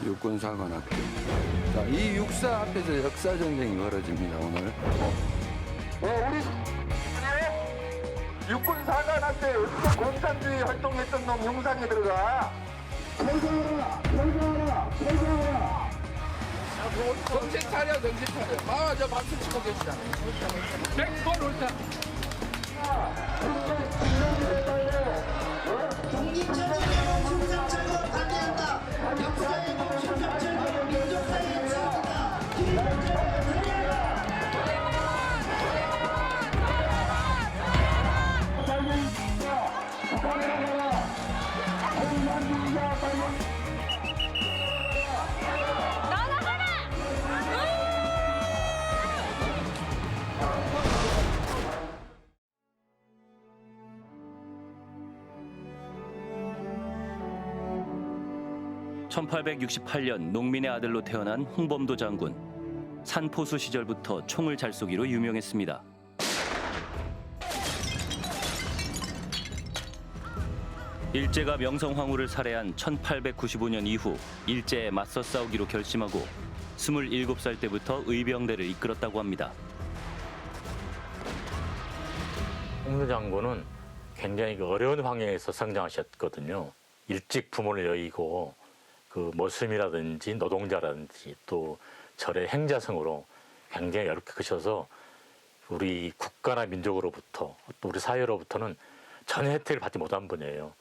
육군사관학교. 자, 이 육사 앞에서 역사전쟁이 벌어집니다, 오늘. 우리 육군사관학교에 어떻게 공산주의 활동했던 놈 영상에 들어가. 정신 차려, 정신 차려. 아, 저 박수 치고 계시잖아. 100번 옳다. 독립전쟁의 중상차가 반대한다. 역사의 중상차가 민족사의 역사입니다. (1868년) 농민의 아들로 태어난 홍범도 장군. 산포수 시절부터 총을 잘 쏘기로 유명했습니다. 일제가 명성황후를 살해한 1895년 이후 일제에 맞서 싸우기로 결심하고 27살 때부터 의병대를 이끌었다고 합니다. 홍범도 장군은 굉장히 어려운 환경에서 성장하셨거든요. 일찍 부모를 여의고 그 모슬이라든지 노동자라든지 또 절의 행자성으로 굉장히 어렵게 크셔서 우리 국가나 민족으로부터 또 우리 사회로부터는 전혀 혜택을 받지 못한 분이에요.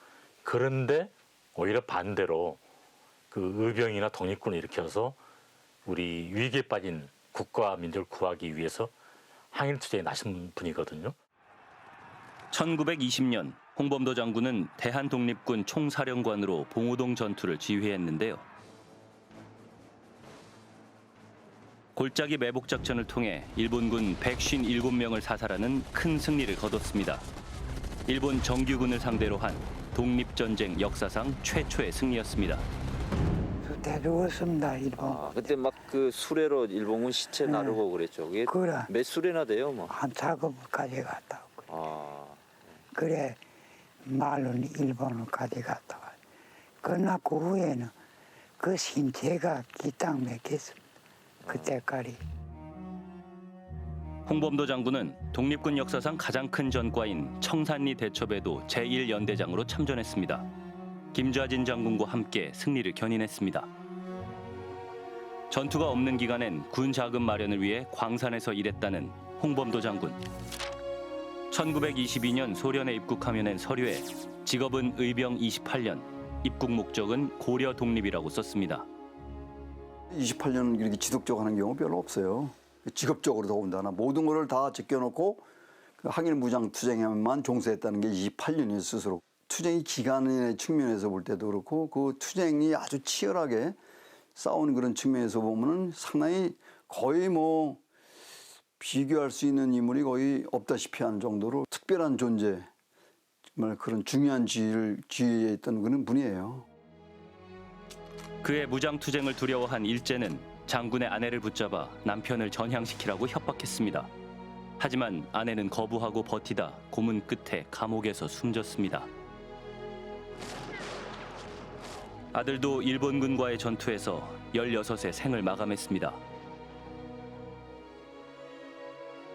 그런데 오히려 반대로 그 의병이나 독립군을 일으켜서 우리 위기에 빠진 국가와 민족을 구하기 위해서 항일투쟁에 나신 분이거든요. 1920년 홍범도 장군은 대한독립군 총사령관으로 봉오동 전투를 지휘했는데요. 골짜기 매복 작전을 통해 일본군 157명을 사살하는 큰 승리를 거뒀습니다. 일본 정규군을 상대로 한 독립전쟁 역사상 최초의 승리였습니다. 대죽었습니다, 일본. 아, 그때 막 그 수레로 일본군 시체 네. 나르고 그랬죠. 그게 그래. 몇 수레나 돼요, 뭐. 한 작업까지 갔다 오고. 아, 그래, 말로는 일본을 가져갔다 와. 끝나고 후에는 그 신체가 기땅 맥혔습니다. 그때까지. 홍범도 장군은 독립군 역사상 가장 큰 전과인 청산리 대첩에도 제1연대장으로 참전했습니다. 김좌진 장군과 함께 승리를 견인했습니다. 전투가 없는 기간엔 군 자금 마련을 위해 광산에서 일했다는 홍범도 장군. 1922년 소련에 입국하며 낸 서류에 직업은 의병 28년, 입국 목적은 고려 독립이라고 썼습니다. 28년 이렇게 지속적으로 하는 경우 별로 없어요. 직업적으로 더군다나 모든 것을 다 제껴놓고 그 항일 무장 투쟁에만 종사했다는 게 28년이에요, 스스로. 투쟁의 기간의 측면에서 볼 때도 그렇고 그 투쟁이 아주 치열하게 싸우는 그런 측면에서 보면은 상당히 거의 뭐 비교할 수 있는 인물이 거의 없다시피 하는 정도로 특별한 존재, 정말 그런 중요한 지위에 있던 그런 분이에요. 그의 무장투쟁을 두려워한 일제는 장군의 아내를 붙잡아 남편을 전향시키라고 협박했습니다. 하지만 아내는 거부하고 버티다 고문 끝에 감옥에서 숨졌습니다. 아들도 일본군과의 전투에서 16세 생을 마감했습니다.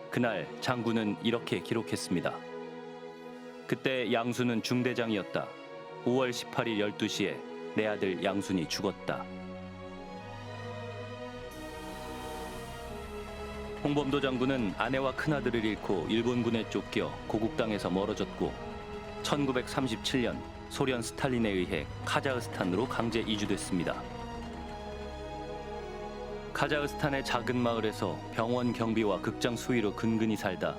그날 장군은 이렇게 기록했습니다. 그때 양순은 중대장이었다. 5월 18일 12시에 내 아들 양순이 죽었다. 홍범도 장군은 아내와 큰아들을 잃고 일본군에 쫓겨 고국당에서 멀어졌고 1937년 소련 스탈린에 의해 카자흐스탄으로 강제 이주됐습니다. 카자흐스탄의 작은 마을에서 병원 경비와 극장 수위로 근근히 살다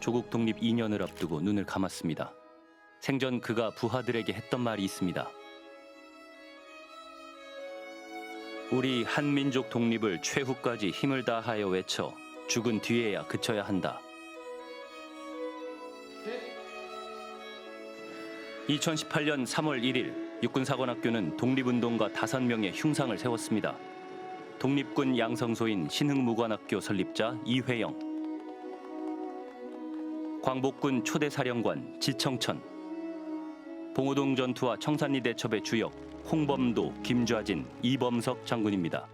조국 독립 2년을 앞두고 눈을 감았습니다. 생전 그가 부하들에게 했던 말이 있습니다. 우리 한민족 독립을 최후까지 힘을 다하여 외쳐 죽은 뒤에야 그쳐야 한다. 2018년 3월 1일 육군사관학교는 독립운동가 5명의 흉상을 세웠습니다. 독립군 양성소인 신흥무관학교 설립자 이회영, 광복군 초대사령관 지청천, 봉오동 전투와 청산리 대첩의 주역 홍범도, 김좌진, 이범석 장군입니다.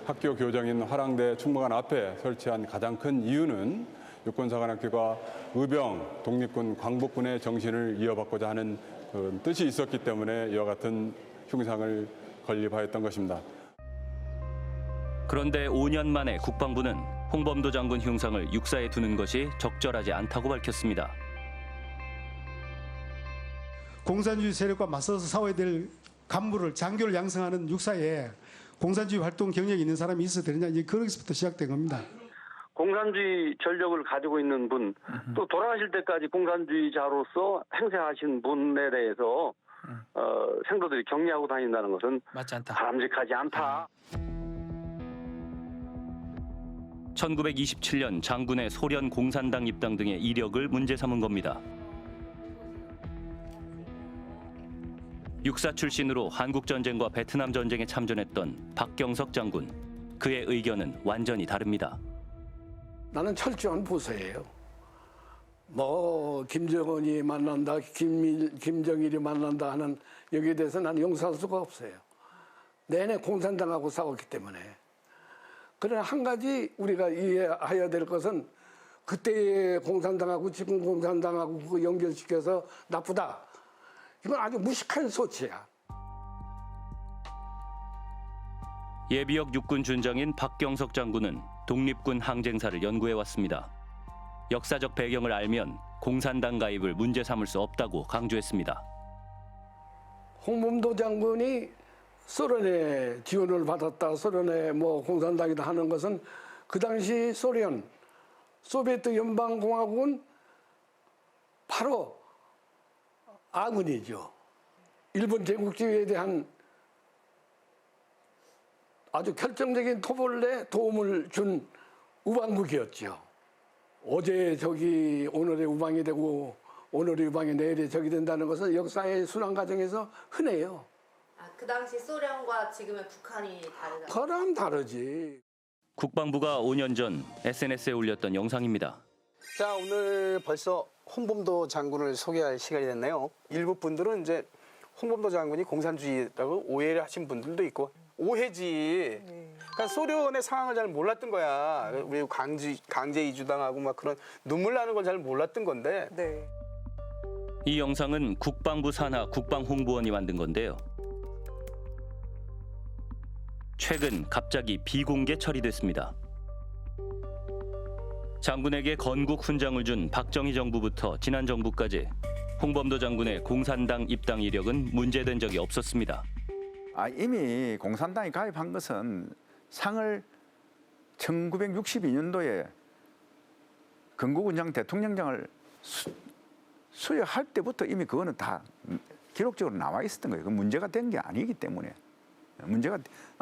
학교 교정인 화랑대 충무관 앞에 설치한 가장 큰 이유는 육군사관학교가 의병, 독립군, 광복군의 정신을 이어받고자 하는 그런 뜻이 있었기 때문에 이와 같은 흉상을 건립하였던 것입니다. 그런데 5년 만에 국방부는 홍범도 장군 흉상을 육사에 두는 것이 적절하지 않다고 밝혔습니다. 공산주의 세력과 맞서서 싸워야 될 간부를 장교를 양성하는 육사에 공산주의 활동 경력이 있는 사람이 있어야 되느냐, 이제 거기서부터 시작된 겁니다. 공산주의 전력을 가지고 있는 분, 또 돌아가실 때까지 공산주의자로서 행세하신 분에 대해서 생도들이 격려하고 다닌다는 것은 맞지 않다. 바람직하지 않다. 1927년 장군의 소련 공산당 입당 등의 이력을 문제 삼은 겁니다. 육사 출신으로 한국전쟁과 베트남 전쟁에 참전했던 박경석 장군. 그의 의견은 완전히 다릅니다. 나는 철저한 보수예요. 뭐 김정은이 만난다, 김정일이 만난다 하는 여기에 대해서 나는 용서할 수가 없어요. 내내 공산당하고 싸웠기 때문에. 그러나 한 가지 우리가 이해해야 될 것은 그때의 공산당하고 지금 공산당하고 연결시켜서 나쁘다. 이건 아주 무식한 소치야. 예비역 육군 준장인 박경석 장군은 독립군 항쟁사를 연구해왔습니다. 역사적 배경을 알면 공산당 가입을 문제 삼을 수 없다고 강조했습니다. 홍범도 장군이 소련의 지원을 받았다, 소련의 뭐 공산당이다 하는 것은 그 당시 소련, 소비에트 연방공화국은 바로 아군이죠. 일본 제국주의에 대한 아주 결정적인 토벌에 도움을 준 우방국이었죠. 어제 적이 오늘의 우방이 되고 오늘의 우방이 내일의 적이 된다는 것은 역사의 순환 과정에서 흔해요. 그 당시 소련과 지금의 북한이 다르다. 그럼 다르지. 국방부가 5년 전 SNS에 올렸던 영상입니다. 자, 오늘 벌써 홍범도 장군을 소개할 시간이 됐네요. 일부 분들은 이제 홍범도 장군이 공산주의라고 오해를 하신 분들도 있고, 오해지. 그러니까 소련의 상황을 잘 몰랐던 거야. 우리 강제 이주당하고 막 그런 눈물 나는 걸 잘 몰랐던 건데. 네. 이 영상은 국방부 산하 국방홍보원이 만든 건데요. 최근 갑자기 비공개 처리됐습니다. 장군에게 건국 훈장을 준 박정희 정부부터 지난 정부까지 홍범도 장군의 공산당 입당 이력은 문제된 적이 없었습니다. 이미 공산당에 가입한 것은 상을 1962년도에 건국훈장 대통령장을 수여할 때부터 이미 그거는 다 기록적으로 나와 있었던 거예요. 그 문제가 된 게 아니기 때문에. 문제가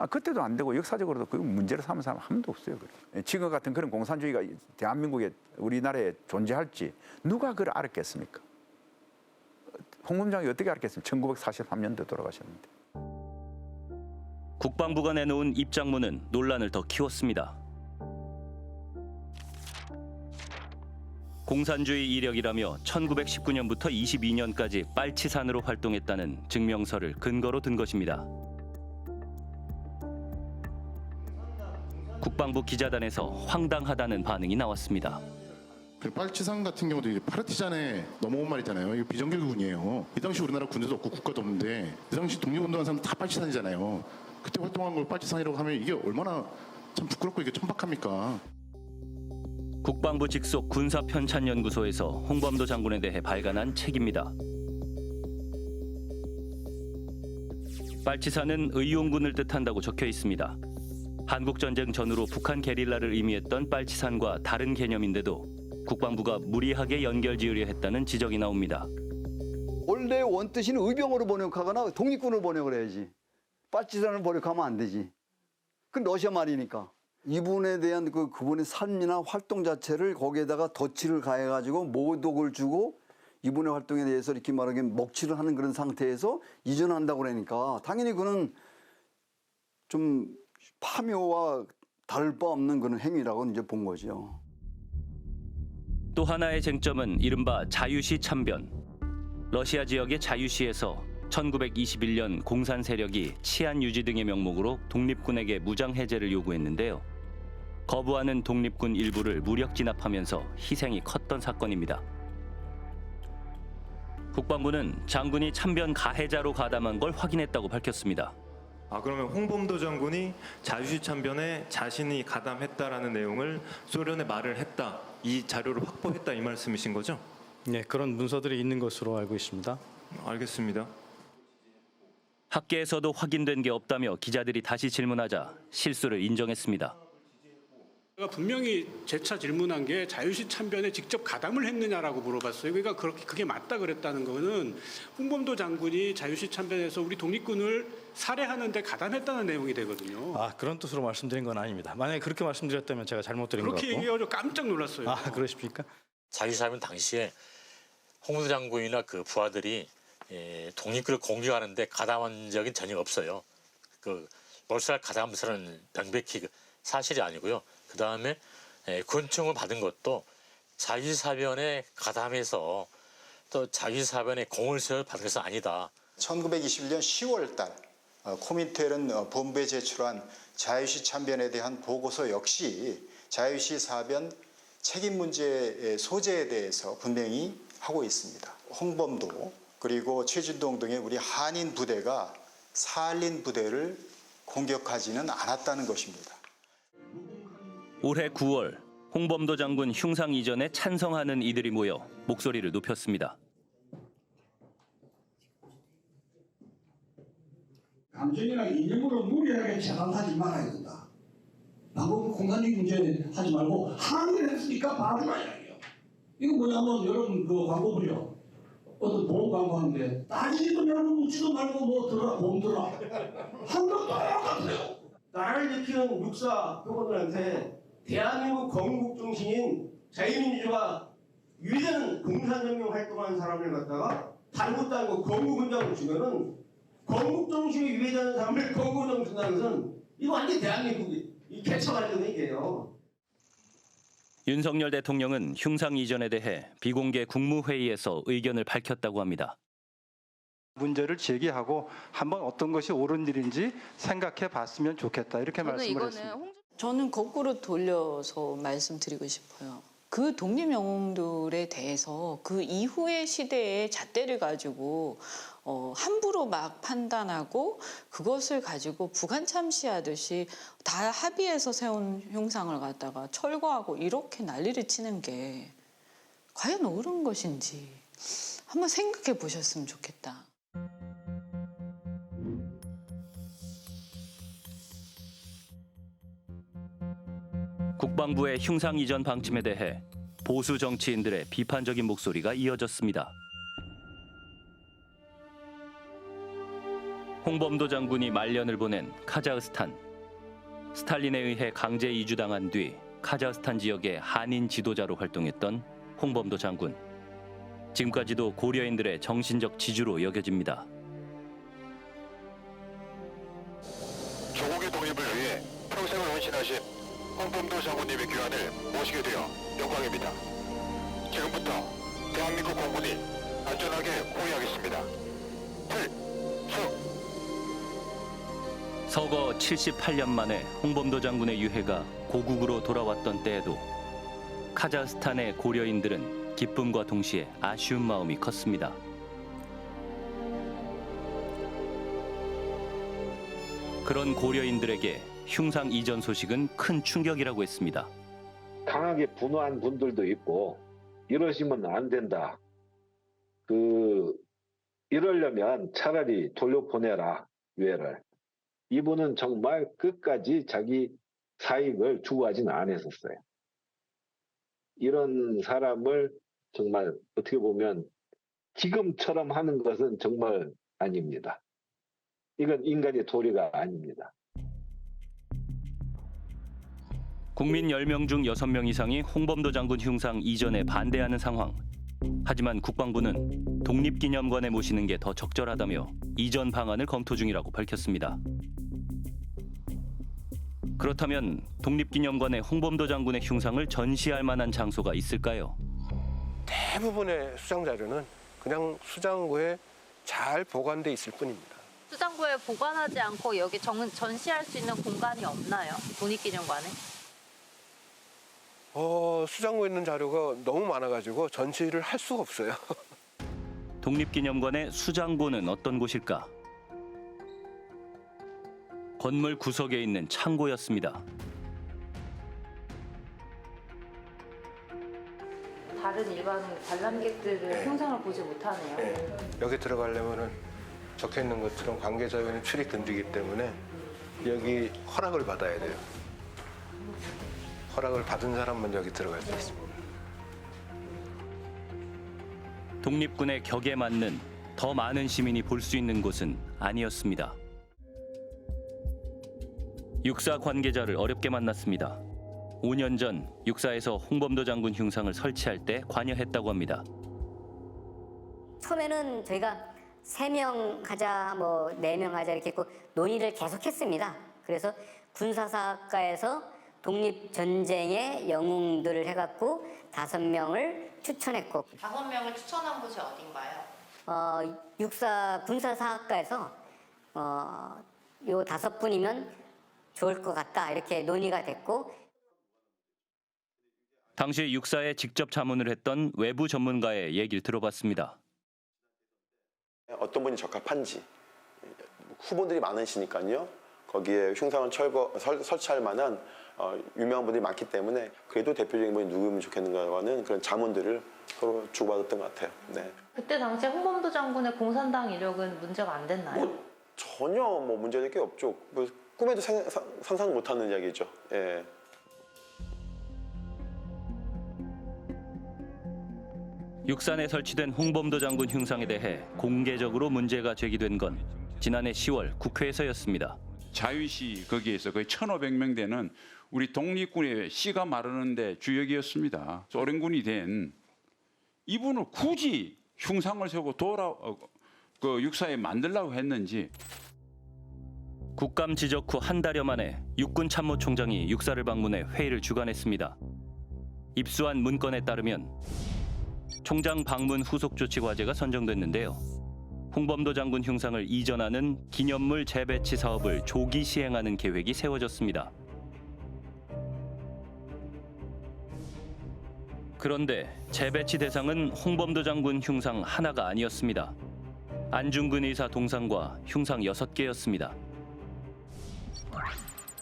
그때도 안 되고 역사적으로도 그 문제를 삼은 사람 한 명도 없어요. 지금 같은 그런 공산주의가 대한민국에 우리나라에 존재할지 누가 그걸 알았겠습니까? 홍범장이 어떻게 알았겠습니까? 1943년도에 돌아가셨는데. 국방부가 내놓은 입장문은 논란을 더 키웠습니다. 공산주의 이력이라며 1919년부터 22년까지 빨치산으로 활동했다는 증명서를 근거로 든 것입니다. 국방부 기자단에서 황당하다는 반응이 나왔습니다. 빨치산 같은 경우도 이제 파르티잔에 넘어온 말이잖아요. 이거 비정규군이에요. 이 당시 우리나라 군대도 없고 국가도 없는데 이 당시 독립운동한 사람 다 빨치산이잖아요. 그때 활동한 걸 빨치산이라고 하면 이게 얼마나 참 부끄럽고 이게 천박합니까? 국방부 직속 군사편찬연구소에서 홍범도 장군에 대해 발간한 책입니다. 빨치산은 의용군을 뜻한다고 적혀 있습니다. 한국전쟁 전후로 북한 게릴라를 의미했던 빨치산과 다른 개념인데도 국방부가 무리하게 연결지으려 했다는 지적이 나옵니다. 원래 원뜻이는 의병으로 번역하거나 독립군을 번역을 해야지. 빨치산을 번역하면 안 되지. 그 러시아 말이니까. 이분에 대한 그분의 삶이나 활동 자체를 거기에다가 덧칠을 가해가지고 모독을 주고 이분의 활동에 대해서 이렇게 말하면 먹칠을 하는 그런 상태에서 이전한다고 그러니까 당연히 그는 좀 파묘와 다를 바 없는 그런 행위라고 이제 본 거죠. 또 하나의 쟁점은 이른바 자유시 참변. 러시아 지역의 자유시에서 1921년 공산 세력이 치안 유지 등의 명목으로 독립군에게 무장 해제를 요구했는데요. 거부하는 독립군 일부를 무력 진압하면서 희생이 컸던 사건입니다. 국방부는 장군이 참변 가해자로 가담한 걸 확인했다고 밝혔습니다. 그러면 홍범도 장군이 자유시 참변에 자신이 가담했다라는 내용을 소련에 말을 했다, 이 자료를 확보했다, 이 말씀이신 거죠? 네, 그런 문서들이 있는 것으로 알고 있습니다. 알겠습니다. 학계에서도 확인된 게 없다며 기자들이 다시 질문하자 실수를 인정했습니다. 제가 분명히 재차 질문한 게 자유시 참변에 직접 가담을 했느냐라고 물어봤어요. 그러니까 그게 맞다 그랬다는 거는 홍범도 장군이 자유시 참변에서 우리 독립군을 살해하는데 가담했다는 내용이 되거든요. 그런 뜻으로 말씀드린 건 아닙니다. 만약에 그렇게 말씀드렸다면 제가 잘못 드린 것 같고. 그렇게 얘기해서 깜짝 놀랐어요. 그러십니까? 자유시 참변 당시에 홍범도 장군이나 그 부하들이 독립군을 공격하는데 가담한 적은 전혀 없어요. 그 몰살 가담설은 명백히 사실이 아니고요. 그 다음에 권총을 받은 것도 자유사변에 가담해서 또 자유사변에 공을 세워 받은 것은 아니다. 1921년 10월 달 코민텔은 본부에 제출한 자유시 참변에 대한 보고서 역시 자유시 사변 책임 문제의 소재에 대해서 분명히 하고 있습니다. 홍범도 그리고 최진동 등의 우리 한인 부대가 사할린 부대를 공격하지는 않았다는 것입니다. 올해 9월 홍범도 장군 흉상 이전에 찬성하는 이들이 모여 목소리를 높였습니다. 감정이나 이념으로 무리하게 재단하지 말아야 된다. 방금 공산주의 문제 하지 말고 항의를 했으니까 봐주라 이야기예요. 이거 뭐냐면 여러분 그 광고 보죠. 어떤 보험 광고 하는데 따지지도 말고 묻지도 말고 뭐 들어라 보험 들어라. 한번 똑같아요. 나라를 지키는 육사 표본들한테 대한민국 건국 정신인 자유민주주의가 유일한 공산혁명 활동하는 사람을 갖다가 다른 것도 아니고 건국훈장을 주면은 건국 정신에 유해되는 사람을 건국훈장 준다는 것은 이거 완전 대한민국이 개척하려는 얘기예요. 윤석열 대통령은 흉상 이전에 대해 비공개 국무회의에서 의견을 밝혔다고 합니다. 문제를 제기하고 한번 어떤 것이 옳은 일인지 생각해 봤으면 좋겠다 이렇게 말씀을 했습니다. 저는 거꾸로 돌려서 말씀드리고 싶어요. 그 독립영웅들에 대해서 그 이후의 시대의 잣대를 가지고 함부로 막 판단하고 그것을 가지고 부관 참시하듯이 다 합의해서 세운 흉상을 갖다가 철거하고 이렇게 난리를 치는 게 과연 옳은 것인지 한번 생각해 보셨으면 좋겠다. 국방부의 흉상 이전 방침에 대해 보수 정치인들의 비판적인 목소리가 이어졌습니다. 홍범도 장군이 말년을 보낸 카자흐스탄. 스탈린에 의해 강제 이주당한 뒤 카자흐스탄 지역의 한인 지도자로 활동했던 홍범도 장군. 지금까지도 고려인들의 정신적 지주로 여겨집니다. 조국의 독립을 위해 평생을 헌신하신 홍범도 장군님의 귀환을 모시게 되어 영광입니다. 지금부터 대한민국 공군이 안전하게 호위하겠습니다. 필승! 서거 78년 만에 홍범도 장군의 유해가 고국으로 돌아왔던 때에도 카자흐스탄의 고려인들은 기쁨과 동시에 아쉬운 마음이 컸습니다. 그런 고려인들에게 흉상 이전 소식은 큰 충격이라고 했습니다. 강하게 분노한 분들도 있고 이러시면 안 된다. 이러려면 차라리 돌려보내라, 유해를. 이분은 정말 끝까지 자기 사익을 추구하지는 않았었어요. 이런 사람을 정말 어떻게 보면 지금처럼 하는 것은 정말 아닙니다. 이건 인간의 도리가 아닙니다. 국민 10명 중 6명 이상이 홍범도 장군 흉상 이전에 반대하는 상황. 하지만 국방부는 독립기념관에 모시는 게 더 적절하다며 이전 방안을 검토 중이라고 밝혔습니다. 그렇다면 독립기념관에 홍범도 장군의 흉상을 전시할 만한 장소가 있을까요? 대부분의 수장 자료는 그냥 수장고에 잘 보관돼 있을 뿐입니다. 수장고에 보관하지 않고 여기 전시할 수 있는 공간이 없나요? 독립기념관에? 수장고에 있는 자료가 너무 많아가지고 전시를 할 수가 없어요. 독립기념관의 수장고는 어떤 곳일까? 건물 구석에 있는 창고였습니다. 다른 일반 관람객들은 형상을 보지 못하네요. 여기 들어가려면은 적혀 있는 것처럼 관계자용은 출입 금지이기 때문에 여기 허락을 받아야 돼요. 허락을 받은 사람만 여기 들어갈 수 있습니다. 독립군의 격에 맞는 더 많은 시민이 볼 수 있는 곳은 아니었습니다. 육사 관계자를 어렵게 만났습니다. 5년 전 육사에서 홍범도 장군 흉상을 설치할 때 관여했다고 합니다. 처음에는 저희가 3명 하자, 4명 하자 이렇게 했고 논의를 계속했습니다. 그래서 군사사학과에서 독립전쟁의 영웅들을 해갖고 5명을 추천했고 5명을 추천한 곳이 어딘가요? 육사 군사사학과에서 요 5분이면 좋을 것 같다 이렇게 논의가 됐고 당시 육사에 직접 자문을 했던 외부 전문가의 얘기를 들어봤습니다. 어떤 분이 적합한지 후보들이 많으시니까요. 거기에 흉상을 설치할 만한 유명한 분들이 많기 때문에 그래도 대표적인 분이 누구면 좋겠는가라는 그런 자문들을 서로 주고받았던 것 같아요. 네. 그때 당시에 홍범도 장군의 공산당 이력은 문제가 안 됐나요? 전혀 문제될 게 없죠. 꿈에도 상상 못하는 이야기죠. 예. 육산에 설치된 홍범도 장군 흉상에 대해 공개적으로 문제가 제기된 건 지난해 10월 국회에서였습니다. 자유시 거기에서 거의 1,500명 되는 우리 독립군의 씨가 마르는데 주역이었습니다. 소련군이 된 이분을 굳이 흉상을 세우고 육사에 만들려고 했는지. 국감 지적 후 한 달여 만에 육군 참모총장이 육사를 방문해 회의를 주관했습니다. 입수한 문건에 따르면 총장 방문 후속 조치 과제가 선정됐는데요. 홍범도 장군 흉상을 이전하는 기념물 재배치 사업을 조기 시행하는 계획이 세워졌습니다. 그런데 재배치 대상은 홍범도 장군 흉상 하나가 아니었습니다. 안중근 의사 동상과 흉상 6개였습니다.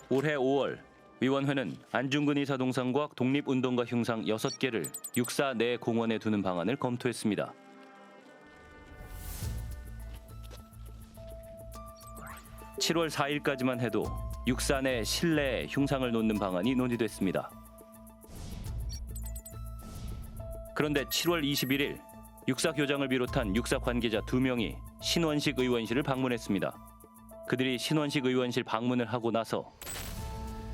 올해 5월 위원회는 안중근 의사 동상과 독립운동가 흉상 6개를 육사 내 공원에 두는 방안을 검토했습니다. (7월 4일까지만) 해도 육사 내 실내에 흉상을 놓는 방안이 논의됐습니다. 그런데 7월 21일 육사 교장을 비롯한 육사 관계자 2명이 신원식 의원실을 방문했습니다. 그들이 신원식 의원실 방문을 하고 나서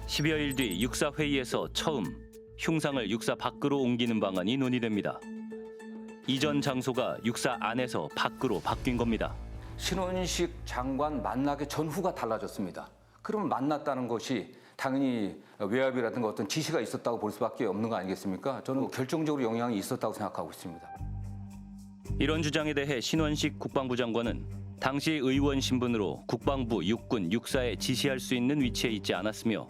10여일 뒤 육사 회의에서 처음 흉상을 육사 밖으로 옮기는 방안이 논의됩니다. 이전 장소가 육사 안에서 밖으로 바뀐 겁니다. 신원식 장관 만나기 전후가 달라졌습니다. 그러면 만났다는 것이 당연히 외압이라든가 어떤 지시가 있었다고 볼 수밖에 없는 거 아니겠습니까? 저는 결정적으로 영향이 있었다고 생각하고 있습니다. 이런 주장에 대해 신원식 국방부 장관은 당시 의원 신분으로 국방부, 육군, 육사에 지시할 수 있는 위치에 있지 않았으며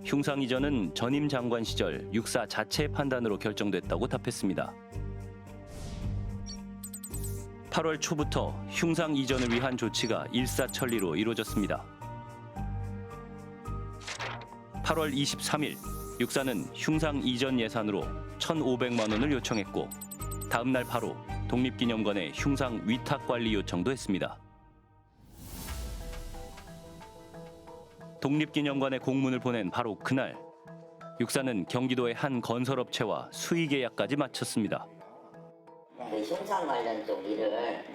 흉상 이전은 전임 장관 시절 육사 자체의 판단으로 결정됐다고 답했습니다. 8월 초부터 흉상 이전을 위한 조치가 일사천리로 이루어졌습니다. 8월 23일 육사는 흉상 이전 예산으로 1,500만 원을 요청했고 다음 날 바로 독립기념관에 흉상 위탁 관리 요청도 했습니다. 독립기념관에 공문을 보낸 바로 그날 육사는 경기도의 한 건설업체와 수의 계약까지 마쳤습니다. 그 흉상 관련 쪽 일을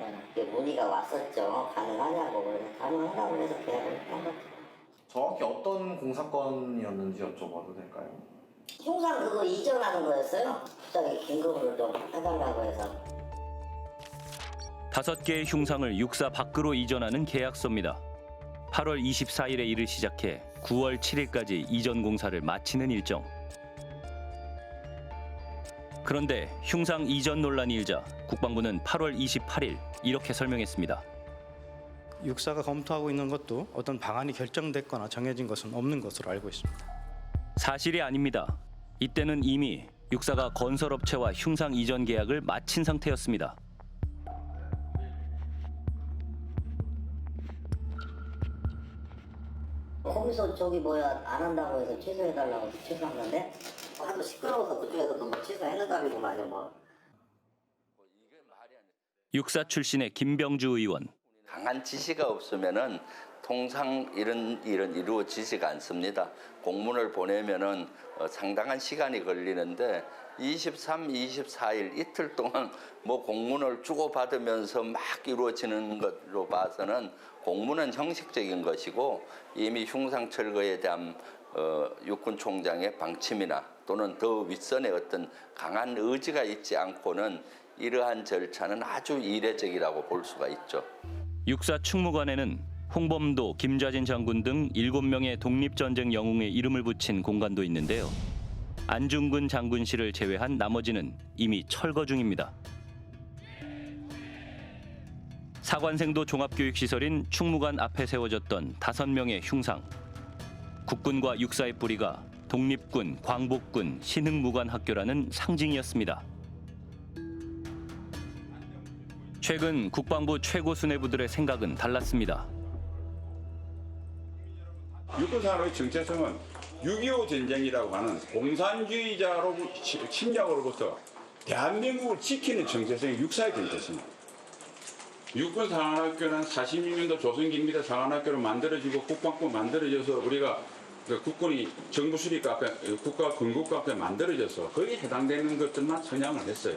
문의가 왔었죠. 가능하냐고. 그래서 가능하다고 해서 계약을 한 거죠. 정확히 어떤 공사건이었는지 여쭤봐도 될까요? 흉상 그거 이전하는 거였어요. 갑자기 긴급으로 좀 해달라고 해서. 5개의 흉상을 육사 밖으로 이전하는 계약서입니다. 8월 24일에 일을 시작해 9월 7일까지 이전 공사를 마치는 일정. 그런데 흉상 이전 논란이 일자 국방부는 8월 28일 이렇게 설명했습니다. 육사가 검토하고 있는 것도 어떤 방안이 결정됐거나 정해진 것은 없는 것으로 알고 있습니다. 사실이 아닙니다. 이때는 이미 육사가 건설업체와 흉상 이전 계약을 마친 상태였습니다. 거기서 저기 안 한다고 해서 취소해달라고 해서 취소한 건데 하도 시끄러워서 그쪽에서도 뭐 취소해놓다고 말이야 뭐. 육사 출신의 김병주 의원. 강한 지시가 없으면은 통상 이런 일은 이루어지지가 않습니다. 공문을 보내면은 상당한 시간이 걸리는데 23, 24일 이틀 동안 뭐 공문을 주고받으면서 막 이루어지는 것으로 봐서는 공문은 형식적인 것이고 이미 흉상 철거에 대한 육군 총장의 방침이나 또는 더 윗선의 어떤 강한 의지가 있지 않고는 이러한 절차는 아주 이례적이라고 볼 수가 있죠. 육사 충무관에는 홍범도, 김좌진 장군 등 7명의 독립전쟁 영웅의 이름을 붙인 공간도 있는데요. 안중근 장군실을 제외한 나머지는 이미 철거 중입니다. 사관생도 종합교육시설인 충무관 앞에 세워졌던 5명의 흉상. 국군과 육사의 뿌리가 독립군, 광복군, 신흥무관학교라는 상징이었습니다. 최근 국방부 최고 수뇌부들의 생각은 달랐습니다. 육군산업의 정체성은 6.25 전쟁이라고 하는 공산주의자로 침략으로부터 대한민국을 지키는 정체성이 육사의 정체성입니다. 육군사관학교는 46년도 조선기밀대 사관학교로 만들어지고 국방부 만들어져서 우리가 국군이 정부 수립 카페, 국가 건국 카페 만들어져서 거기에 해당되는 것들만 선양을 했어요.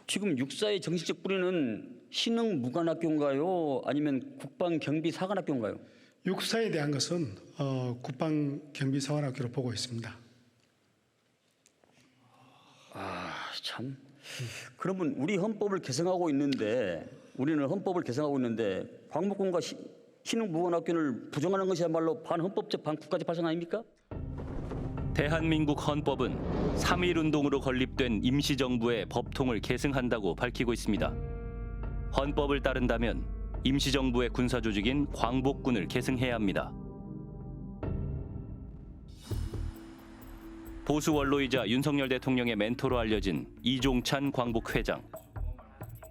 지금 육사의 정식적 뿌리는 신흥무관학교인가요? 아니면 국방경비사관학교인가요? 육사에 대한 것은 국방경비사관학교로 보고 있습니다. 참. 그러면 우리 헌법을 개정하고 있는데 우리는 헌법을 개정하고 있는데 광복군과 신흥무관학교를 부정하는 것이야말로 반헌법적 반국가적 발상 아닙니까? 대한민국 헌법은 3.1운동으로 건립된 임시정부의 법통을 계승한다고 밝히고 있습니다. 헌법을 따른다면 임시정부의 군사조직인 광복군을 계승해야 합니다. 보수 원로이자 윤석열 대통령의 멘토로 알려진 이종찬 광복회장.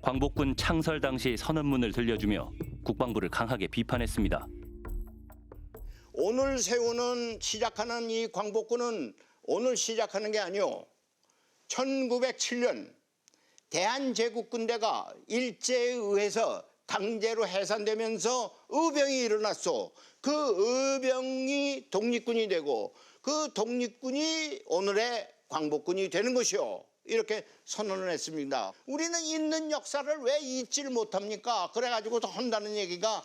광복군 창설 당시 선언문을 들려주며 국방부를 강하게 비판했습니다. 오늘 시작하는 이 광복군은 오늘 시작하는 게 아니오. 1907년 대한제국군대가 일제에 의해서 강제로 해산되면서 의병이 일어났소. 그 의병이 독립군이 되고 그 독립군이 오늘의 광복군이 되는 것이오. 이렇게 선언을 했습니다. 우리는 있는 역사를 왜 잊지를 못합니까? 그래가지고 한다는 얘기가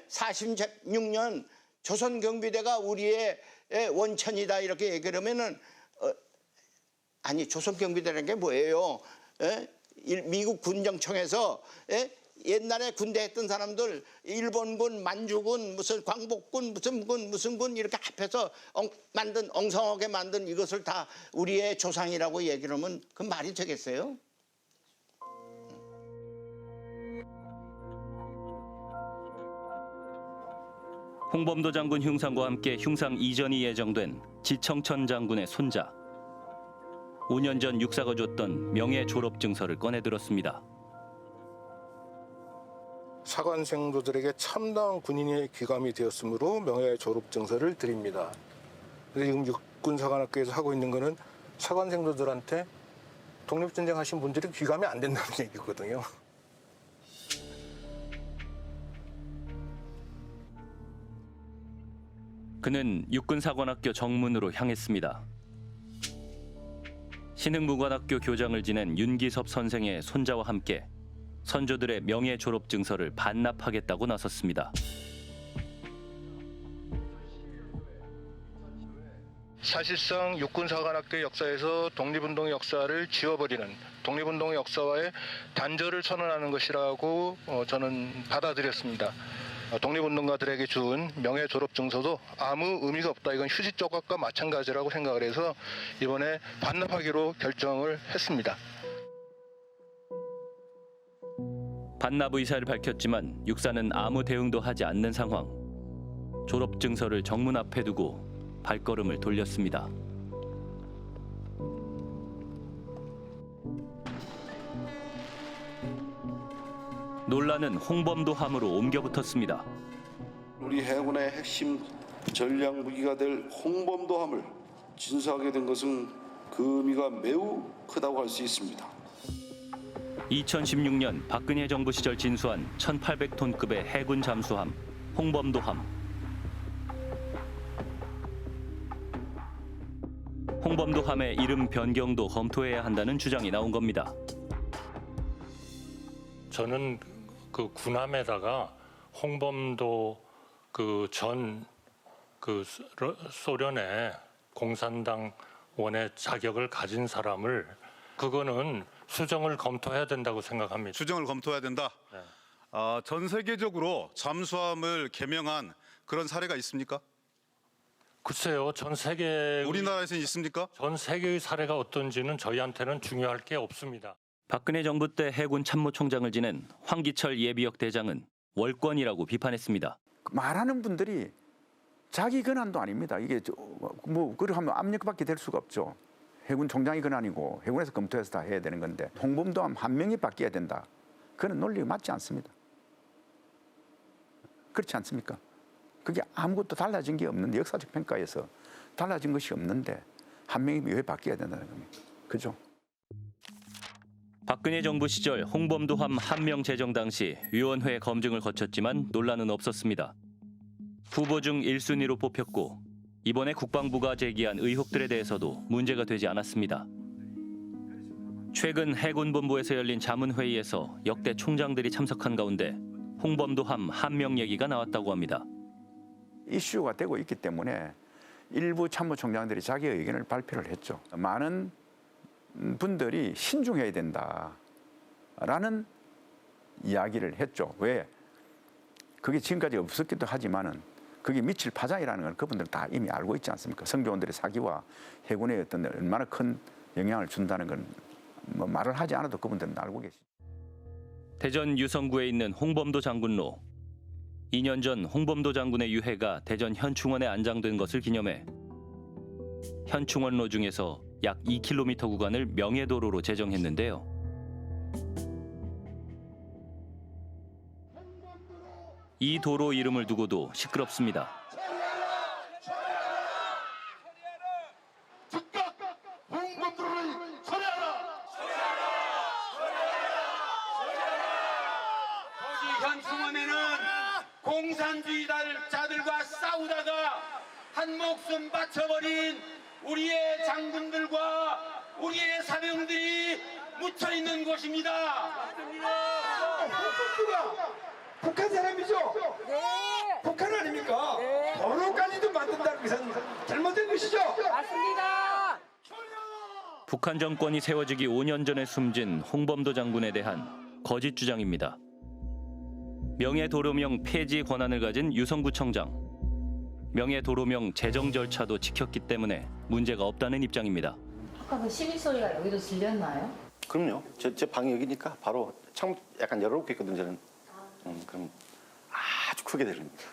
46년 조선경비대가 우리의 원천이다 이렇게 얘기를 하면은 아니 조선경비대라는 게 뭐예요? 미국 군정청에서 옛날에 군대 했던 사람들 일본군, 만주군, 무슨 광복군, 무슨 군 이렇게 합해서 엉성하게 만든 이것을 다 우리의 조상이라고 얘기를 하면 그 말이 되겠어요? 홍범도 장군 흉상과 함께 흉상 이전이 예정된 지청천 장군의 손자. 5년 전 육사가 줬던 명예 졸업 증서를 꺼내 들었습니다. 사관생도들에게 참다운 군인의 귀감이 되었으므로 명예 졸업 증서를 드립니다. 지금 육군사관학교에서 하고 있는 거는 사관생도들한테 독립전쟁 하신 분들이 귀감이 안 된다는 얘기거든요. 그는 육군사관학교 정문으로 향했습니다. 신흥무관학교 교장을 지낸 윤기섭 선생의 손자와 함께 선조들의 명예 졸업 증서를 반납하겠다고 나섰습니다. 사실상 육군사관학교 역사에서 독립운동의 역사를 지워버리는 독립운동의 역사와의 단절을 선언하는 것이라고 저는 받아들였습니다. 독립운동가들에게 준 명예 졸업증서도 아무 의미가 없다. 이건 휴지 조각과 마찬가지라고 생각을 해서 이번에 반납하기로 결정을 했습니다. 반납 의사를 밝혔지만 육사는 아무 대응도 하지 않는 상황. 졸업증서를 정문 앞에 두고 발걸음을 돌렸습니다. 논란은 홍범도함으로 옮겨붙었습니다. 우리 해군의 핵심 전략 무기가 될 홍범도함을 진사하게 된 것은 그 의미가 매우 크다고 할 수 있습니다. 2016년 박근혜 정부 시절 진수한 1,800톤급의 해군 잠수함 홍범도함. 홍범도함의 이름 변경도 검토해야 한다는 주장이 나온 겁니다. 저는 그 군함에다가 홍범도 전 소련의 공산당원의 자격을 가진 사람을 그거는 수정을 검토해야 된다고 생각합니다. 수정을 검토해야 된다. 네. 전 세계적으로 잠수함을 개명한 그런 사례가 있습니까? 글쎄요, 전 세계 우리나라에서는 있습니까? 전 세계의 사례가 어떤지는 저희한테는 중요할 게 없습니다. 박근혜 정부 때 해군 참모총장을 지낸 황기철 예비역 대장은 월권이라고 비판했습니다. 말하는 분들이 자기 권한도 아닙니다. 이게 그렇게 하면 압력밖에 될 수가 없죠. 해군 총장이 권한이고 해군에서 검토해서 다 해야 되는 건데 홍범도함 한 명이 바뀌어야 된다. 그런 논리가 맞지 않습니다. 그렇지 않습니까? 그게 아무것도 달라진 게 없는데 역사적 평가에서 달라진 것이 없는데 한 명이 왜 바뀌어야 된다는 겁니까? 그죠? 박근혜 정부 시절 홍범도함 한 명 제정 당시 위원회 검증을 거쳤지만 논란은 없었습니다. 후보 중 1순위로 뽑혔고 이번에 국방부가 제기한 의혹들에 대해서도 문제가 되지 않았습니다. 최근 해군본부에서 열린 자문회의에서 역대 총장들이 참석한 가운데 홍범도함 한 명 얘기가 나왔다고 합니다. 이슈가 되고 있기 때문에 일부 참모총장들이 자기 의견을 발표를 했죠. 많은 분들이 신중해야 된다라는 이야기를 했죠. 왜? 그게 지금까지 없었기도 하지만은 그게 미칠 파장이라는 걸 그분들은 다 이미 알고 있지 않습니까? 성조원들의 사기와 해군의 어떤 얼마나 큰 영향을 준다는 건 뭐 말을 하지 않아도 그분들은 알고 계시죠. 대전 유성구에 있는 홍범도 장군로. 2년 전 홍범도 장군의 유해가 대전 현충원에 안장된 것을 기념해 현충원로 중에서 약 2km 구간을 명예도로로 제정했는데요. 이 도로 이름을 두고도 시끄럽습니다. 거기 현충원에는 공산주의자들과 싸우다가 한 목숨 바쳐버린 우리의 장군들과 우리의 사병들이 묻혀 있는 곳입니다. 홍범도가 북한 사람이죠? 네. 북한 아닙니까? 네. 도로까지도 만든다는 것은 잘못된 것이죠? 맞습니다. 북한 정권이 세워지기 5년 전에 숨진 홍범도 장군에 대한 거짓 주장입니다. 명예도로명 폐지 권한을 가진 유성구청장. 명예도로명 제정 절차도 지켰기 때문에 문제가 없다는 입장입니다. 아까 그 시비 소리가 여기도 들렸나요? 그럼요. 제 방이 여기니까 바로 창 약간 열어놓고 있거든요. 저는. 그럼 아주 크게 들립니다.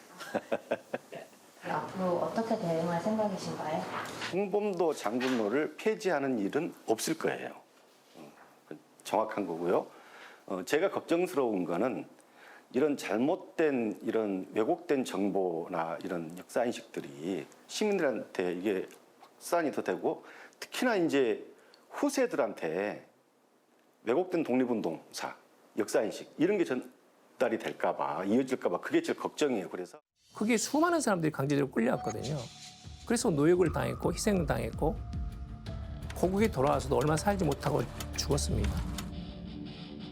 앞으로 어떻게 대응할 생각이신가요? 홍범도 장군로를 폐지하는 일은 없을 거예요. 정확한 거고요. 제가 걱정스러운 거는 이런 잘못된 이런 왜곡된 정보나 이런 역사 인식들이 시민들한테 이게 확산이 더 되고 특히나 이제 후세들한테 왜곡된 독립운동사 역사 인식 이런 게 전달이 될까봐 이어질까봐 그게 제일 걱정이에요. 그래서 그게 수많은 사람들이 강제적으로 끌려왔거든요. 그래서 노역을 당했고 희생을 당했고 고국에 돌아와서도 얼마 살지 못하고 죽었습니다.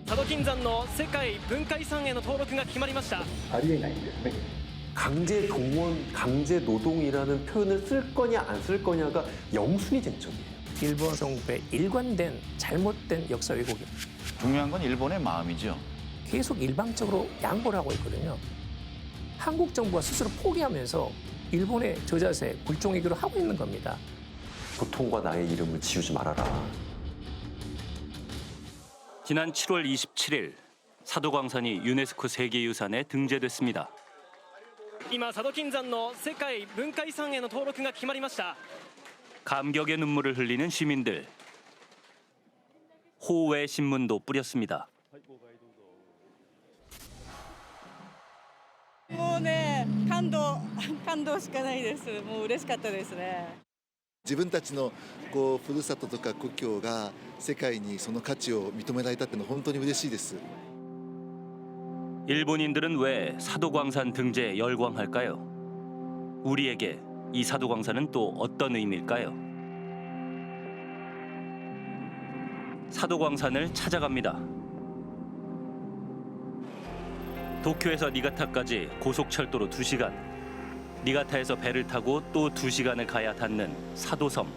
佐渡金山の世界文化遺産への登録が決まりました。 ありえないんですね。 강제 동원, 강제 노동이라는 표현을 쓸 거냐 안 쓸 거냐가 영순위 쟁점이에요. 일본 정부의 일관된 잘못된 역사 왜곡입니다. 중요한 건 일본의 마음이죠. 계속 일방적으로 양보를 하고 있거든요. 한국 정부가 스스로 포기하면서 일본의 저자세, 굴종외교를 하고 있는 겁니다. 고통과 나의 이름을 지우지 말아라. 지난 7월 27일 사도광산이 유네스코 세계유산에 등재됐습니다. 今佐渡金山の世界文化遺産への登録が決まりました。 감격의 눈물을 흘리는 시민들. 호외 신문도 뿌렸습니다. もうね、感動しかないです。もう嬉しかったですね。自分たちのこうふるさととか故郷が世界にその価値を認められたっていうのは本当に嬉しいです。 일본인들은 왜 사도광산 등재에 열광할까요? 우리에게 이 사도광산은 또 어떤 의미일까요? 사도광산을 찾아갑니다. 도쿄에서 니가타까지 고속철도로 2시간, 니가타에서 배를 타고 또 2시간을 가야 닿는 사도섬.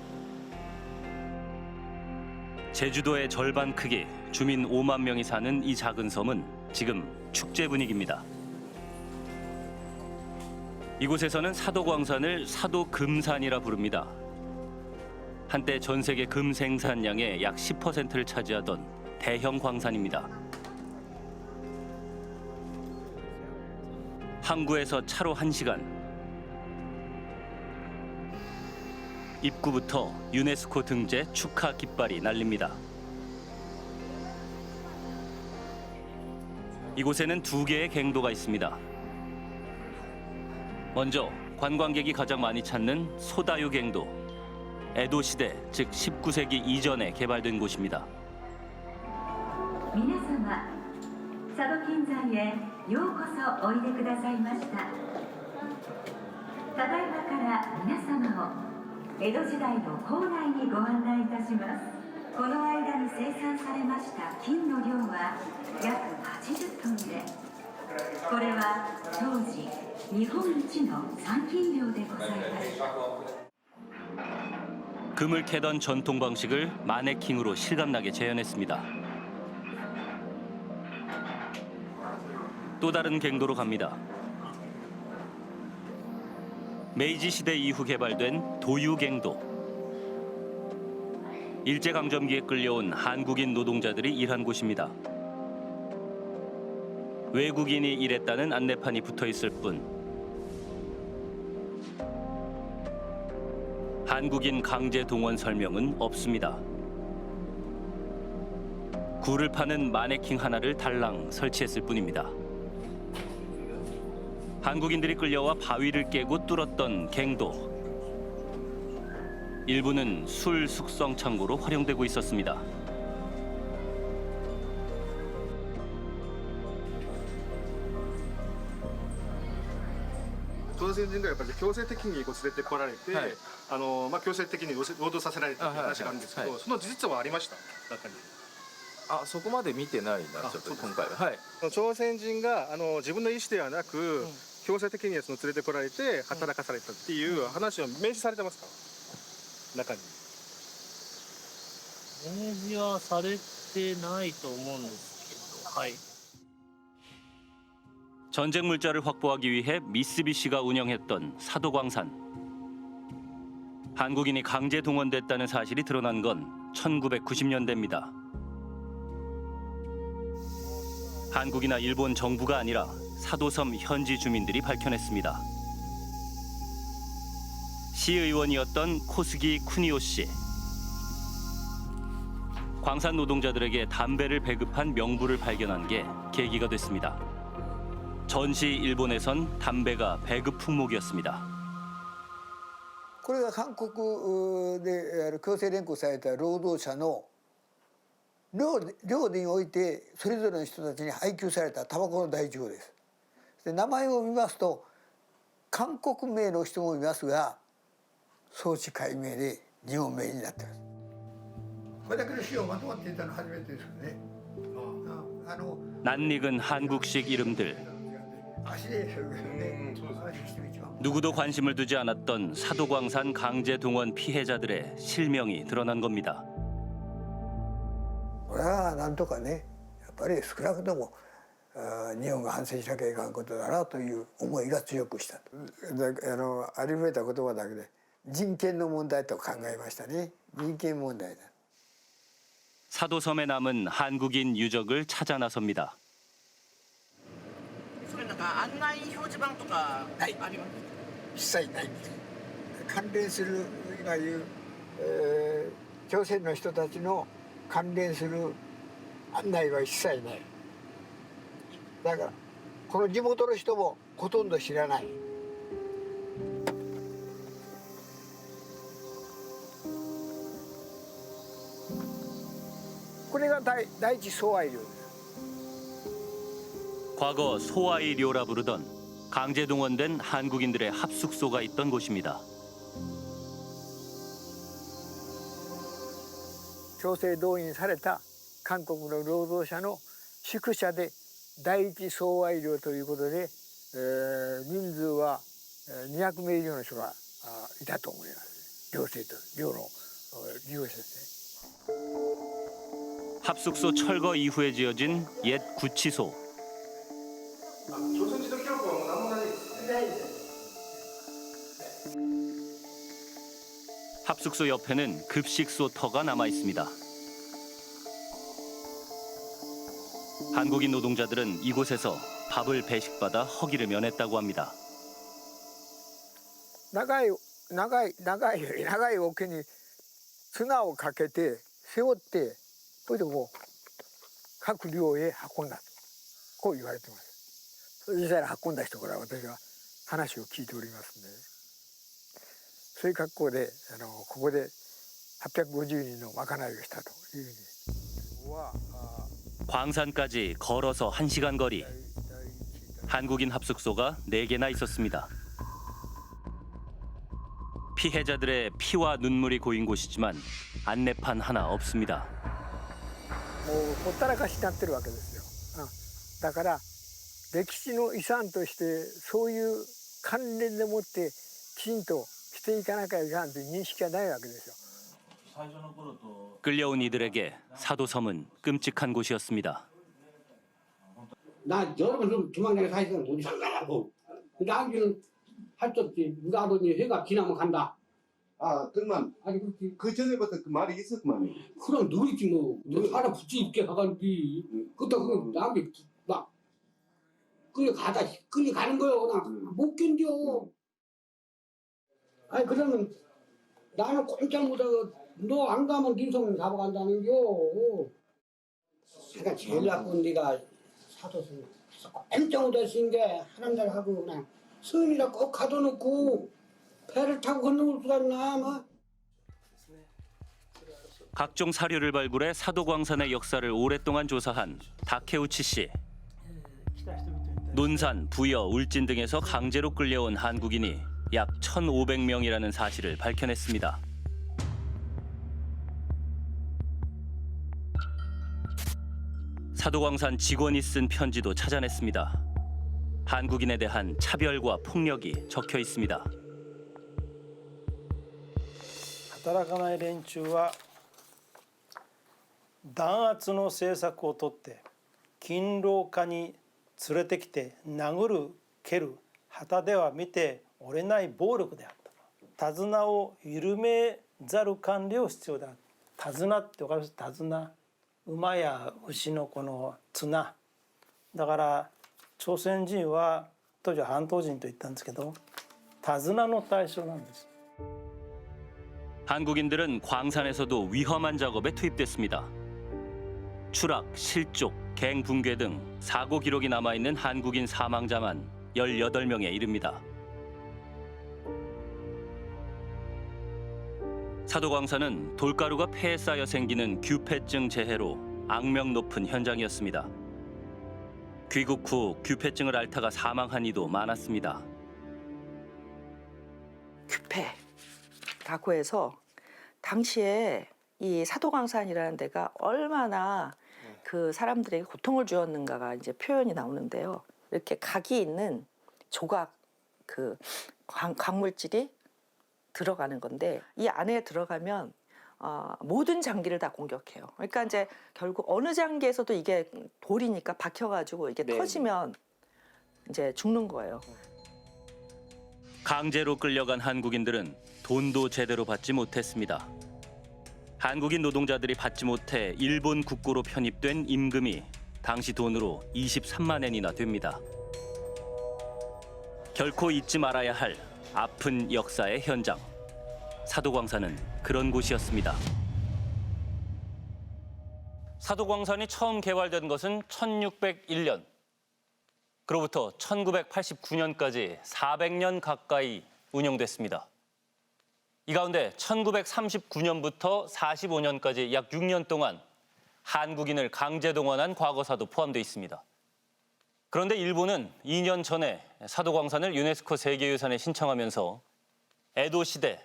제주도의 절반 크기, 주민 5만 명이 사는 이 작은 섬은 지금 축제 분위기입니다. 이곳에서는 사도광산을 사도금산이라 부릅니다. 한때 전 세계 금 생산량의 약 10%를 차지하던 대형 광산입니다. 항구에서 차로 1시간. 입구부터 유네스코 등재 축하 깃발이 날립니다. 이곳에는 2개의 갱도가 있습니다. 먼저 관광객이 가장 많이 찾는 소다유 갱도. 에도 시대, 즉 19세기 이전에 개발된 곳입니다. 皆様、佐渡金山へようこそおいでくださいました。ただいまから皆様を江戸時代の構内にご案内いたします。この間に生産されました金の量は約80トンで、これは当時日本一の産金量でございます。 금을 캐던 전통 방식을 마네킹으로 실감나게 재현했습니다. 또 다른 갱도로 갑니다. 메이지 시대 이후 개발된 도유갱도. 일제강점기에 끌려온 한국인 노동자들이 일한 곳입니다. 외국인이 일했다는 안내판이 붙어 있을 뿐 한국인 강제 동원 설명은 없습니다. 굴을 파는 마네킹 하나를 달랑 설치했을 뿐입니다. 한국인들이 끌려와 바위를 깨고 뚫었던 갱도. 일부는 술 숙성 창고로 활용되고 있었습니다. 朝鮮人がやっぱり強制的にこう連れてこられて、強制的に労働させられたという話があるんですけど、その事実はありました中に。そこまで見てないなちょっと今回は。朝鮮人が自分の意思ではなく、強制的にその連れてこられて働かされたっていう話を明示されてますか中に。明示はされてないと思うんですけど、はい。 전쟁 물자를 확보하기 위해 미쓰비시가 운영했던 사도광산. 한국인이 강제 동원됐다는 사실이 드러난 건 1990년대입니다. 한국이나 일본 정부가 아니라 사도섬 현지 주민들이 밝혀냈습니다. 시의원이었던 코스기 쿠니오 씨. 광산 노동자들에게 담배를 배급한 명부를 발견한 게 계기가 됐습니다. 전시 일본에선 담배가 배급 품목이었습니다. これが韓国で強制連行された労働者の寮においてそれぞれの人たちに配給されたタバコの台帳です。で名前を見ますと韓国名の人もいますが装置解明で日本名になっています。これだけの資料まとまっていたのは初めてですよね。낯익은 한국식 이름들. 누구도 관심을 두지 않았던 사도광산 강제 동원 피해자들의 실명이 드러난 겁니다. これはなんとかね、やっぱり少なくとも日本が反省しなきゃいかんことだなという思いが強くしたと。ありふれた言葉だけで人権の問題と考えましたね。人権問題だ。 사도섬에 남은 한국인 유적을 찾아 나섭니다. それなんか案内表示板とかあります？一切ない。関連する今いう、朝鮮の人たちの関連する案内は一切ない。だからこの地元の人もほとんど知らない。これが第一総愛領。 과거 소아이료라 부르던 강제 동원된 한국인들의 합숙소가 있던 곳입니다. 強制動員された韓国の労働者の宿舎で第一総愛寮ということで、人数は200名以上の人がいたと思います。寮の利用者ですね。 합숙소 철거 이후에 지어진 옛 구치소. 조선지도 기록은 아무나 합숙소 옆에는 급식소 터가 남아 있습니다. 한국인 노동자들은 이곳에서 밥을 배식받아 허기를 면했다고 합니다. 長い桶に綱をかけて背負ってそれでこう各寮へ運んだとこう言われてます。実際に運んだ人から私は話を聞いておりますので、そういう格好でここで850人の賄いをしたというふうに。 광산까지 걸어서 1시간 거리. 한국인 합숙소가 4개나 있었습니다. 피해자들의 피와 눈물이 고인 곳이지만 안내판 하나 없습니다. もうほったらかしになってるわけですよ。だから歴史の遺産としてそういう関連でもってきちんとしていかなきゃいかんという認識がないわけですよ。 끌려온 이들에게 사도섬은 끔찍한 곳이었습니다. 나 여러분 좀 조만간에 사실은 어디 상관하고 나중에는 할 수 없지. 누가 아버지 해가 지나면 간다. 아, 그만. 아니 그 전에부터 그 말이 있었구만. 그럼 누구지 뭐. 너 사람 붙지 있게 가가는지. 그때 그 나중에 막 끌려가는 거요. 그냥 못 견뎌. 아니 그러면 나는 꼼짝 못하고 너 안 가면 김성민 잡아간다는 겨. 그러니까 제일 나쁜 네가 사도승 꼼짝 못할 수 있는 게 하남자를 하고 그냥 서인이라 꼭 가둬놓고 배를 타고 건너올 수가 있나 뭐. 각종 사료를 발굴해 사도광산의 역사를 오랫동안 조사한 다케우치 씨. 논산, 부여, 울진 등에서 강제로 끌려온 한국인이 약 1,500명이라는 사실을 밝혀냈습니다. 사도광산 직원이 쓴 편지도 찾아냈습니다. 한국인에 대한 차별과 폭력이 적혀 있습니다. 働かない連中は弾圧の政策をとって勤労家に連れてきて殴る蹴る旗では見ておれない暴力であった手綱を緩めざる管理を必要だ。手綱って分かります？手綱、馬や牛のこの綱だから朝鮮人は当時は半島人と言ったんですけど手綱の対象なんです。 한국인들은 광산에서도 위험한 작업에 투입됐습니다. 추락, 실족, 갱 붕괴 등 사고 기록이 남아있는 한국인 사망자만 18명에 이릅니다. 사도광산은 돌가루가 폐에 쌓여 생기는 규폐증 재해로 악명 높은 현장이었습니다. 귀국 후 규폐증을 앓다가 사망한 이도 많았습니다. 규폐라고 해서 당시에 이 사도광산이라는 데가 얼마나 그 사람들에게 고통을 주었는가가 이제 표현이 나오는데요. 이렇게 각이 있는 조각 그 광물질이 들어가는 건데 이 안에 들어가면 모든 장기를 다 공격해요. 그러니까 이제 결국 어느 장기에서도 이게 돌이니까 박혀가지고 이게 터지면 이제 죽는 거예요. 강제로 끌려간 한국인들은 돈도 제대로 받지 못했습니다. 한국인 노동자들이 받지 못해 일본 국고로 편입된 임금이 당시 돈으로 23만 엔이나 됩니다. 결코 잊지 말아야 할 아픈 역사의 현장. 사도광산은 그런 곳이었습니다. 사도광산이 처음 개발된 것은 1601년. 그로부터 1989년까지 400년 가까이 운영됐습니다. 이 가운데 1939년부터 45년까지 약 6년 동안 한국인을 강제 동원한 과거사도 포함되어 있습니다. 그런데 일본은 2년 전에 사도광산을 유네스코 세계유산에 신청하면서 에도 시대,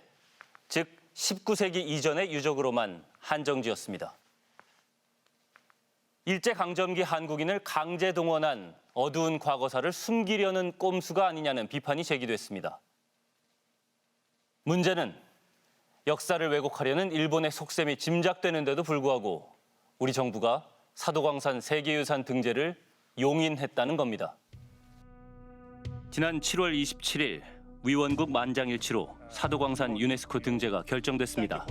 즉 19세기 이전의 유적으로만 한정지었습니다. 일제강점기 한국인을 강제 동원한 어두운 과거사를 숨기려는 꼼수가 아니냐는 비판이 제기됐습니다. 문제는 역사를 왜곡하려는 일본의 속셈이 짐작되는데도 불구하고 우리 정부가 사도광산 세계유산 등재를 용인했다는 겁니다. 지난 7월 27일 위원국 만장일치로 사도광산 유네스코 등재가 결정됐습니다.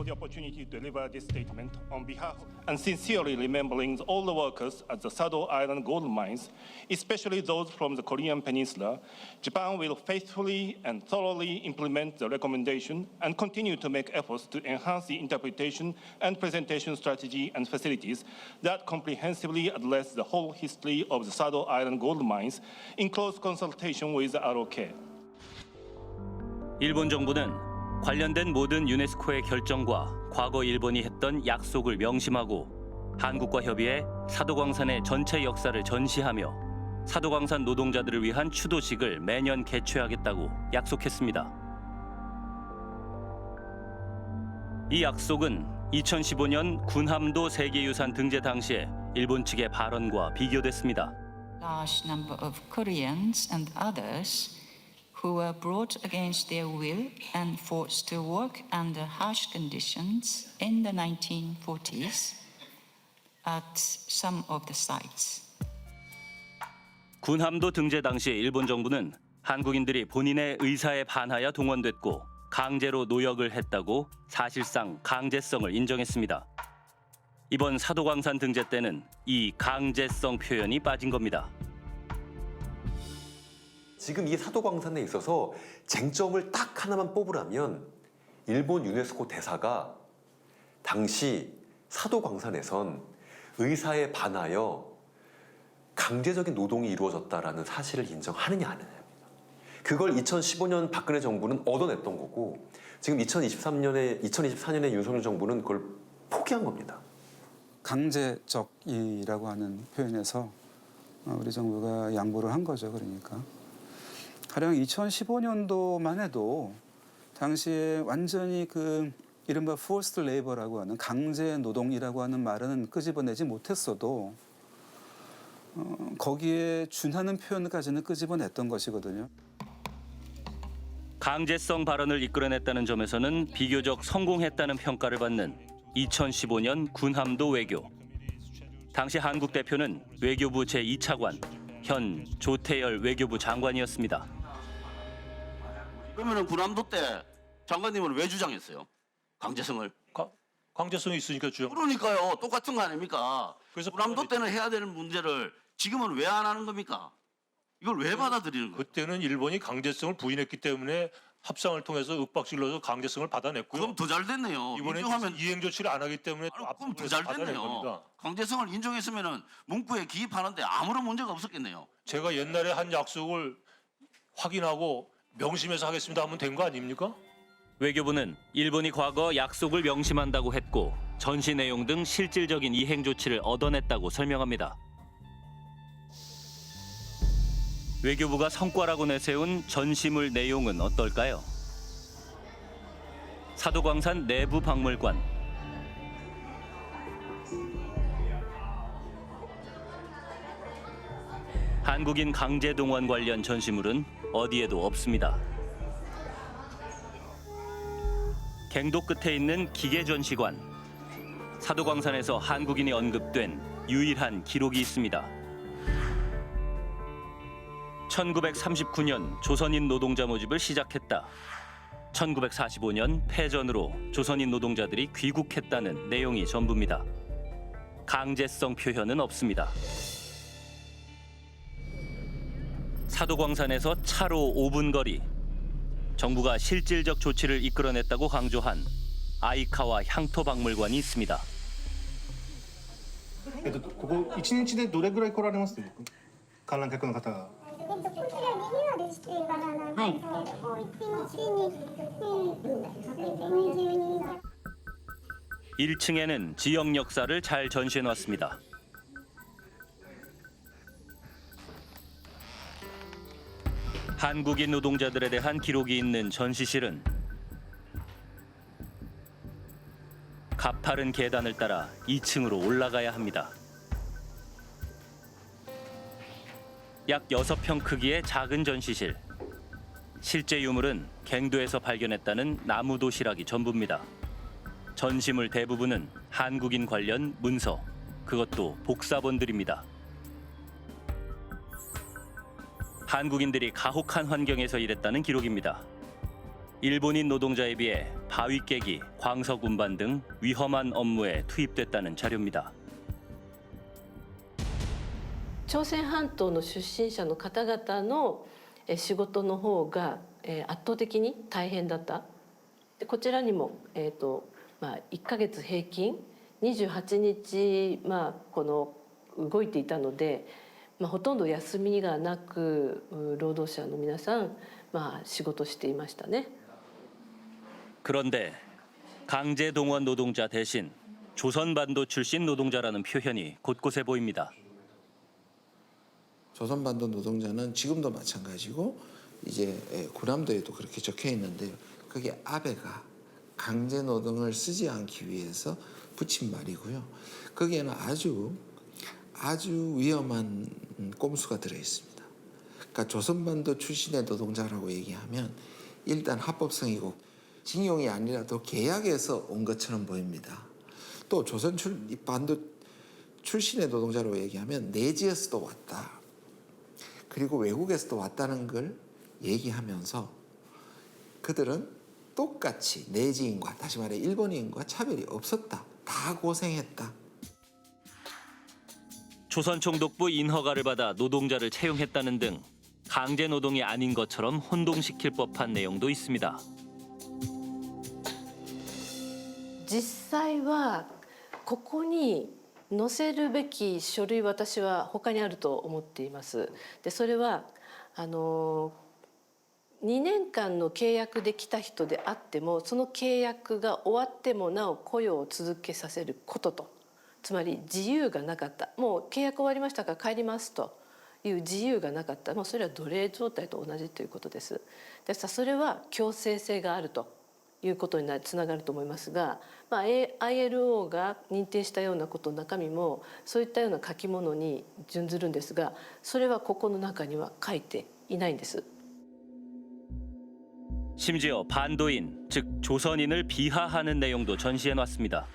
And sincerely remembering all the workers at the Sado Island gold mines, especially those from the Korean Peninsula, Japan will faithfully and thoroughly implement the recommendation and continue to make efforts to enhance the interpretation and presentation strategy and facilities that comprehensively address the whole history of the Sado Island gold mines in close consultation with the ROK. 일본 정부는 관련된 모든 유네스코의 결정과 과거 일본이 했던 약속을 명심하고 한국과 협의해 사도광산의 전체 역사를 전시하며 사도광산 노동자들을 위한 추도식을 매년 개최하겠다고 약속했습니다. 이 약속은 2015년 군함도 세계유산 등재 당시에 일본 측의 발언과 비교됐습니다. Large number of Koreans and others who were brought against their will and forced to work under harsh conditions in the 1940s at some of the sites. 군함도 등재 당시 일본 정부는 한국인들이 본인의 의사에 반하여 동원됐고 강제로 노역을 했다고 사실상 강제성을 인정했습니다. 이번 사도광산 등재 때는 이 강제성 표현이 빠진 겁니다. 지금 이 사도광산에 있어서 쟁점을 딱 하나만 뽑으라면 일본 유네스코 대사가 당시 사도광산에선 의사에 반하여 강제적인 노동이 이루어졌다라는 사실을 인정하느냐 안 하느냐. 그걸 2015년 박근혜 정부는 얻어냈던 거고 지금 2024년에 윤석열 정부는 그걸 포기한 겁니다. 강제적이라고 하는 표현에서 우리 정부가 양보를 한 거죠. 그러니까. 가령 2015년도만 해도 당시에 완전히 그 이른바 forced labor라고 하는 강제 노동이라고 하는 말은 끄집어내지 못했어도 거기에 준하는 표현까지는 끄집어냈던 것이거든요. 강제성 발언을 이끌어냈다는 점에서는 비교적 성공했다는 평가를 받는 2015년 군함도 외교. 당시 한국 대표는 외교부 제2차관, 현 조태열 외교부 장관이었습니다. 그러면은 군함도 때 장관님은 왜 주장했어요? 강제성을? 강제성이 있으니까 주장. 그러니까요. 똑같은 거 아닙니까? 그래서 군함도 때는 해야 되는 문제를 지금은 왜 안 하는 겁니까? 이걸 왜 받아들이는 거예요? 그때는 일본이 강제성을 부인했기 때문에 합상을 통해서 윽박질러서 강제성을 받아냈고요. 그럼 더 잘 됐네요. 이번에 인정하면 이행 조치를 안 하기 때문에 그럼 더 잘 됐네요. 강제성을 인정했으면은 문구에 기입하는데 아무런 문제가 없었겠네요. 제가 옛날에 한 약속을 확인하고 명심해서 하겠습니다 하면 된 거 아닙니까? 외교부는 일본이 과거 약속을 명심한다고 했고 전시 내용 등 실질적인 이행 조치를 얻어냈다고 설명합니다. 외교부가 성과라고 내세운 전시물 내용은 어떨까요? 사도광산 내부 박물관. 한국인 강제 동원 관련 전시물은 어디에도 없습니다. 갱도 끝에 있는 기계 전시관. 사도광산에서 한국인이 언급된 유일한 기록이 있습니다. 1939년 조선인 노동자 모집을 시작했다. 1945년 패전으로 조선인 노동자들이 귀국했다는 내용이 전부입니다. 강제성 표현은 없습니다. 사도광산에서 차로 5분 거리, 정부가 실질적 조치를 이끌어냈다고 강조한 아이카와 향토 박물관이 있습니다. ここ1日でどれぐらい来られます？観覧客の方が。こちらリニューアルしてからなんですけども、1日に 1층에는 지역 역사를 잘 전시해놨습니다. 한국인 노동자들에 대한 기록이 있는 전시실은 가파른 계단을 따라 2층으로 올라가야 합니다. 약 6평 크기의 작은 전시실. 실제 유물은 갱도에서 발견했다는 나무 도시락이 전부입니다. 전시물 대부분은 한국인 관련 문서, 그것도 복사본들입니다. 한국인들이 가혹한 환경에서 일했다는 기록입니다. 일본인 노동자에 비해 바위 깨기, 광석 운반 등 위험한 업무에 투입됐다는 자료입니다. 朝鮮半島の出身者の方々の仕事の方が圧倒的に大変だった。でこちらにも1ヶ月平均28日この動いていたので、ほとんど休みがなく労働者の皆さん仕事していましたね。 그런데 강제 동원 노동자 대신 조선반도 출신 노동자라는 표현이 곳곳에 보입니다. 조선반도 노동자는 지금도 마찬가지고 이제 구남도에도 그렇게 적혀 있는데요. 그게 아베가 강제 노동을 쓰지 않기 위해서 붙인 말이고요. 거기에는 아주 위험한 꼼수가 들어 있습니다. 그러니까 조선반도 출신의 노동자라고 얘기하면 일단 합법성이고 징용이 아니라도 계약에서 온 것처럼 보입니다. 또 조선반도 출신의 노동자라고 얘기하면 내지에서도 왔다. 그리고 외국에서도 왔다는 걸 얘기하면서 그들은 똑같이 내지인과 다시 말해 일본인과 차별이 없었다. 다 고생했다. 조선 총독부 인허가를 받아 노동자를 채용했다는 등 강제 노동이 아닌 것처럼 혼동시킬 법한 내용도 있습니다. 実際はここに載せるべき書類は私は他にあると思っています。でそれは2年間の契約で来た人であってもその契約が終わってもなお雇用を続けさせることと、つまり自由がなかった、もう契約終わりましたから帰りますという自由がなかった、もうそれは奴隷状態と同じということです。ですからそれは強制性があるということにつながると思いますが、ILO が認定したようなことの中身もそういったような書き物に準ずるんですが、それはここの中には書いていないんです。 심지어 반도인, 즉 조선인을 비하하는 내용도 전시해놨습니다.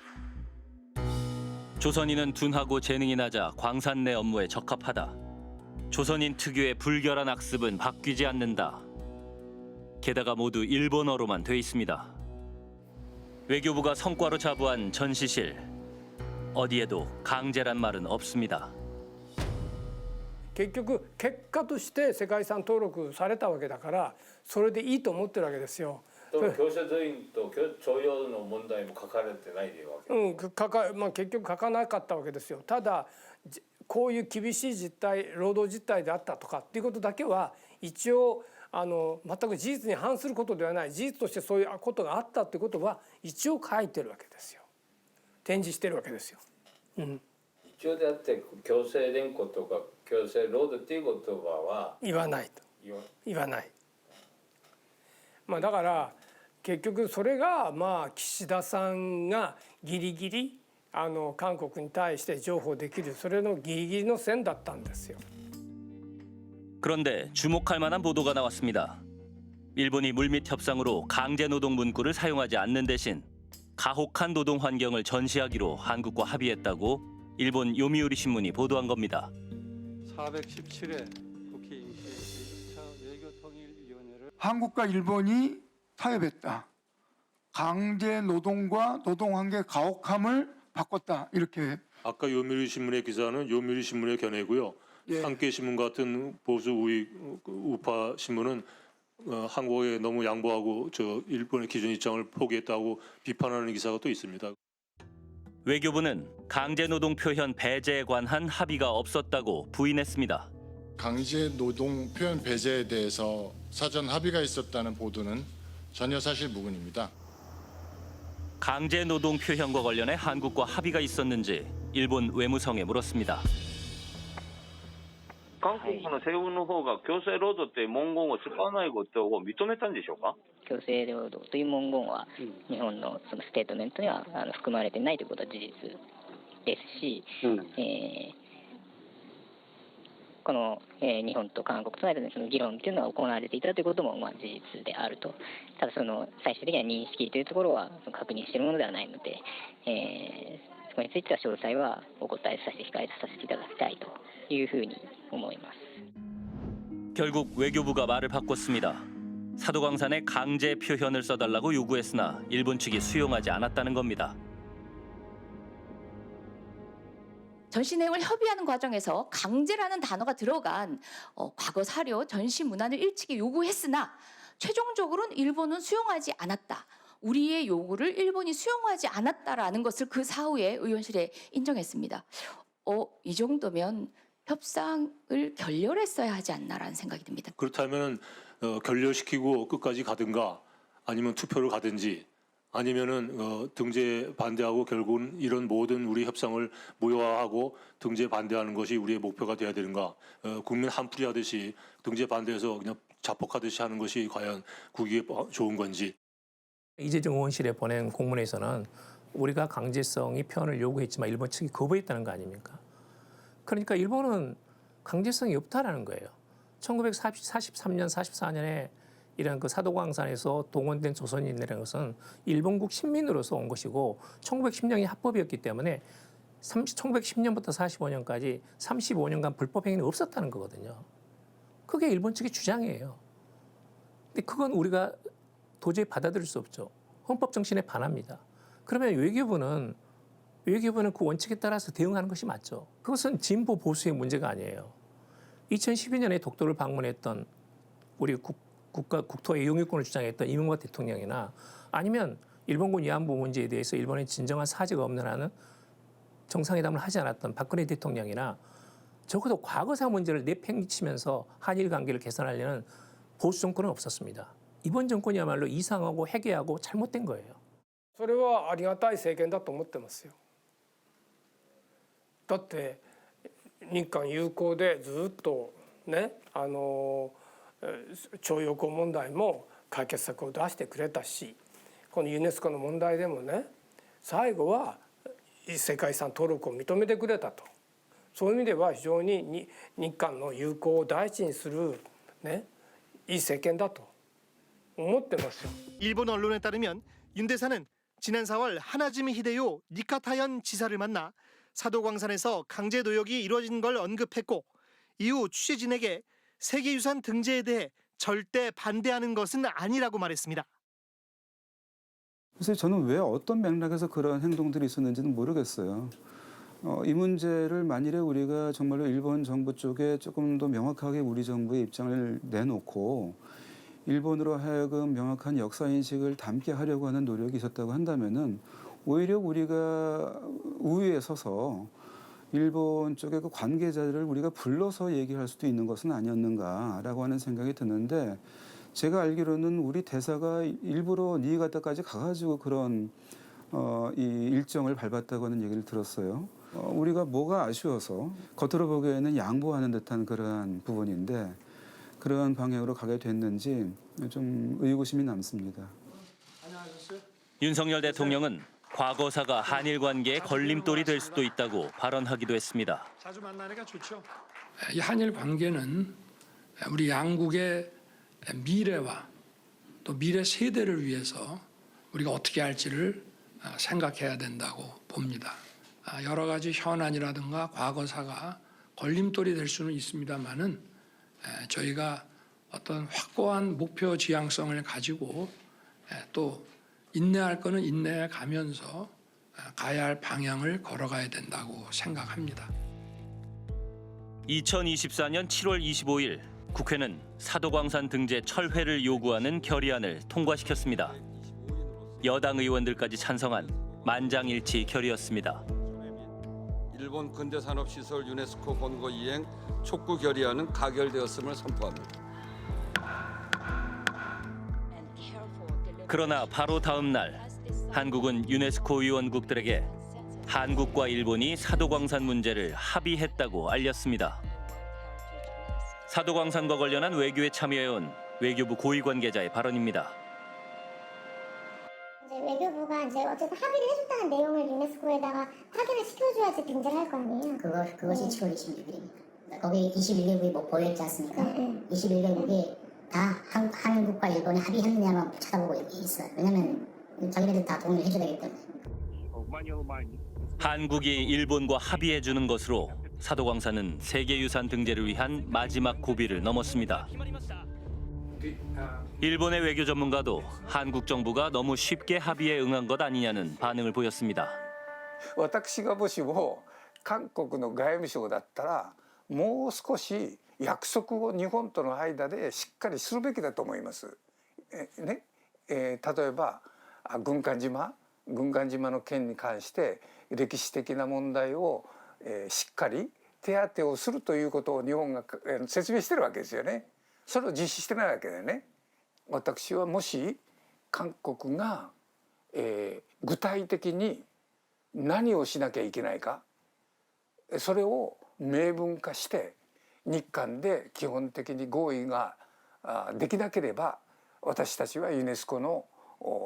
조선인은 둔하고 재능이 낮아 광산 내 업무에 적합하다. 조선인 특유의 불결한 악습은 바뀌지 않는다. 게다가 모두 일본어로만 돼 있습니다. 외교부가 성과로 자부한 전시실. 어디에도 강제란 말은 없습니다. 結局結果として世界遺産登録されたわけだからそれでいいと思ってるわけですよ。と強制動員と徴用の問題も書かれてないわけ。結局書かなかったわけですよ。ただこういう厳しい実態、労働実態であったとかっていうことだけは一応全く事実に反することではない、事実としてそういうことがあったっていうことは一応書いてるわけですよ。展示してるわけですよ。一応であって強制連行とか強制労働っていう言葉は言わないと。言わない。だから結局それが岸田さんがギリギリ韓国に対して譲歩できるそれのギリギリの線だったんですよ。 그런데 주목할 만한 보도가 나왔습니다. 일본이 물밑 협상으로 강제 노동 문구를 사용하지 않는 대신 가혹한 노동 환경을 전시하기로 한국과 합의했다고 일본 요미우리 신문이 보도한 겁니다. 417회 국회 임시 제1차 외교통일위원회를 한국과 일본이 타협했다. 강제 노동과 노동 환경 가혹함을 바꿨다. 이렇게. 아까 요미우리 신문의 기사는 요미우리 신문의 견해고요. 예. 한국의 신문 같은 보수 우파 신문은 한국에 너무 양보하고 일본의 기존 입장을 포기했다고 비판하는 기사가 또 있습니다. 외교부는 강제노동 표현 배제에 관한 합의가 없었다고 부인했습니다. 강제 노동 표현 배제에 대해서 사전 합의가 있었다는 보도는 전혀 사실 무근입니다. 강제노동 표현과 관련해 한국과 합의가 있었는지 일본 외무성에 물었습니다. 韓国の政府の方が強制労働という文言を使わないことを認めたんでしょうか。強制労働という文言は日本のそのステートメントには含まれてないということは事実ですし、この日本と韓国との間でその議論というのは行われていたということも事実であると。ただその最終的な認識というところは確認しているものではないので、そこについては詳細はお答えさせて控えさせていただきたいというふうに思います。 결국 외교부가 말을 바꿨습니다. 사도광산에 강제 표현을 써달라고 요구했으나 일본 측이 수용하지 않았다는 겁니다. 전시 내용을 협의하는 과정에서 강제라는 단어가 들어간 과거 사료 전시 문안을 일찍이 요구했으나 최종적으로는 일본은 수용하지 않았다. 우리의 요구를 일본이 수용하지 않았다라는 것을 그 사후에 의원실에 인정했습니다. 이 정도면 협상을 결렬했어야 하지 않나라는 생각이 듭니다. 그렇다면 결렬시키고 끝까지 가든가 아니면 투표를 가든지 아니면은 등재 반대하고 결국은 이런 모든 우리 협상을 무효화하고 등재 반대하는 것이 우리의 목표가 돼야 되는가? 국민 한풀이 하듯이 등재 반대해서 그냥 자폭하듯이 하는 것이 과연 국익에 좋은 건지. 이재정 의원실에 보낸 공문에서는 우리가 강제성이 표현을 요구했지만 일본 측이 거부했다는 거 아닙니까? 그러니까 일본은 강제성이 없다라는 거예요. 1943년, 44년에 이런 그 사도광산에서 동원된 조선인이라는 것은 일본국 식민으로서 온 것이고 1910년이 합법이었기 때문에 1910년부터 45년까지 35년간 불법 행위는 없었다는 거거든요. 그게 일본 측의 주장이에요. 근데 그건 우리가 도저히 받아들일 수 없죠. 헌법 정신에 반합니다. 그러면 외교부는 그 원칙에 따라서 대응하는 것이 맞죠. 그것은 진보 보수의 문제가 아니에요. 2012년에 독도를 방문했던 우리 국토의 영유권을 주장했던 이명박 대통령이나 아니면 일본군 위안부 문제에 대해서 일본에 진정한 사죄가 없는 한은 정상회담을 하지 않았던 박근혜 대통령이나 적어도 과거사 문제를 내팽개치면서 한일 관계를 개선하려는 보수 정권은 없었습니다. 이번 정권이야말로 이상하고 해괴하고 잘못된 거예요. それはありがたい政権だと思ってますよ。だって日韓友好でずっとね徴用工問題も解決策を出してくれたし、このユネスコの問題でもね最後は世界遺産登録を認めてくれたと。そういう意味では非常に日韓の友好を第一にするねいい政権だと思ってますよ。 일본 언론에 따르면 윤 대사는 지난 4월 하나지미 히데요 니카타현 지사를 만나 사도광산에서 강제 노역이 이루어진 걸 언급했고 이후 취재진에게 세계유산 등재에 대해 절대 반대하는 것은 아니라고 말했습니다. 그래서 저는 왜 어떤 맥락에서 그런 행동들이 있었는지는 모르겠어요. 이 문제를 만일에 우리가 정말로 일본 정부 쪽에 조금 더 명확하게 우리 정부의 입장을 내놓고 일본으로 하여금 명확한 역사인식을 담게 하려고 하는 노력이 있었다고 한다면은 오히려 우리가 우위에 서서 일본 쪽의 그 관계자들을 우리가 불러서 얘기할 수도 있는 것은 아니었는가라고 하는 생각이 드는데 제가 알기로는 우리 대사가 일부러 니이가타까지 가가지고 그런 이 일정을 밟았다고 하는 얘기를 들었어요. 우리가 뭐가 아쉬워서 겉으로 보기에는 양보하는 듯한 그런 부분인데 그런 방향으로 가게 됐는지 좀 의구심이 남습니다. 윤석열 대통령은 과거사가 한일 관계에 걸림돌이 될 수도 있다고 발언하기도 했습니다. 자주 만나니까 좋죠. 이 한일 관계는 우리 양국의 미래와 또 미래 세대를 위해서 우리가 어떻게 할지를 생각해야 된다고 봅니다. 여러 가지 현안이라든가 과거사가 걸림돌이 될 수는 있습니다만은 저희가 어떤 확고한 목표 지향성을 가지고 또 인내할 거는 인내해 가면서 가야 할 방향을 걸어가야 된다고 생각합니다. 2024년 7월 25일 국회는 사도광산 등재 철회를 요구하는 결의안을 통과시켰습니다. 여당 의원들까지 찬성한 만장일치 결의였습니다. 일본 근대산업시설 유네스코 권고 이행 촉구 결의안은 가결되었음을 선포합니다. 그러나 바로 다음 날 한국은 유네스코 위원국들에게 한국과 일본이 사도광산 문제를 합의했다고 알렸습니다. 사도광산과 관련한 외교에 참여해온 외교부 고위 관계자의 발언입니다. 외교부가 이제 어쨌든 합의를 해줬다는 내용을 유네스코에다가 확인을 시켜줘야지 등재를 할 거 아니에요. 그것이 7월 26일입니다. 거기 21개국이 뭐 보여있지 않습니까? 21개국이 다 한국과 일본이 합의했느냐만 찾아보고 있어요. 왜냐면 자기네들 다 동의를 해줘야 되기 때문에. 한국이 일본과 합의해주는 것으로 사도광산은 세계유산 등재를 위한 마지막 고비를 넘었습니다. 일본의 외교 전문가도 한국 정부가 너무 쉽게 합의에 응한 것 아니냐는 반응을 보였습니다. 私がもしも韓国の外務省だったらもう少し約束を日本との間でしっかりするべきだと思います。例えば軍艦島の件に関して歴史的な問題をしっかり手当てをするということを日本が説明してるわけですよね。それを実施してないわけでね。私はもし韓国が、具体的に何をしなきゃいけないか、それを明文化して日韓で基本的に合意ができなければ私たちはユネスコ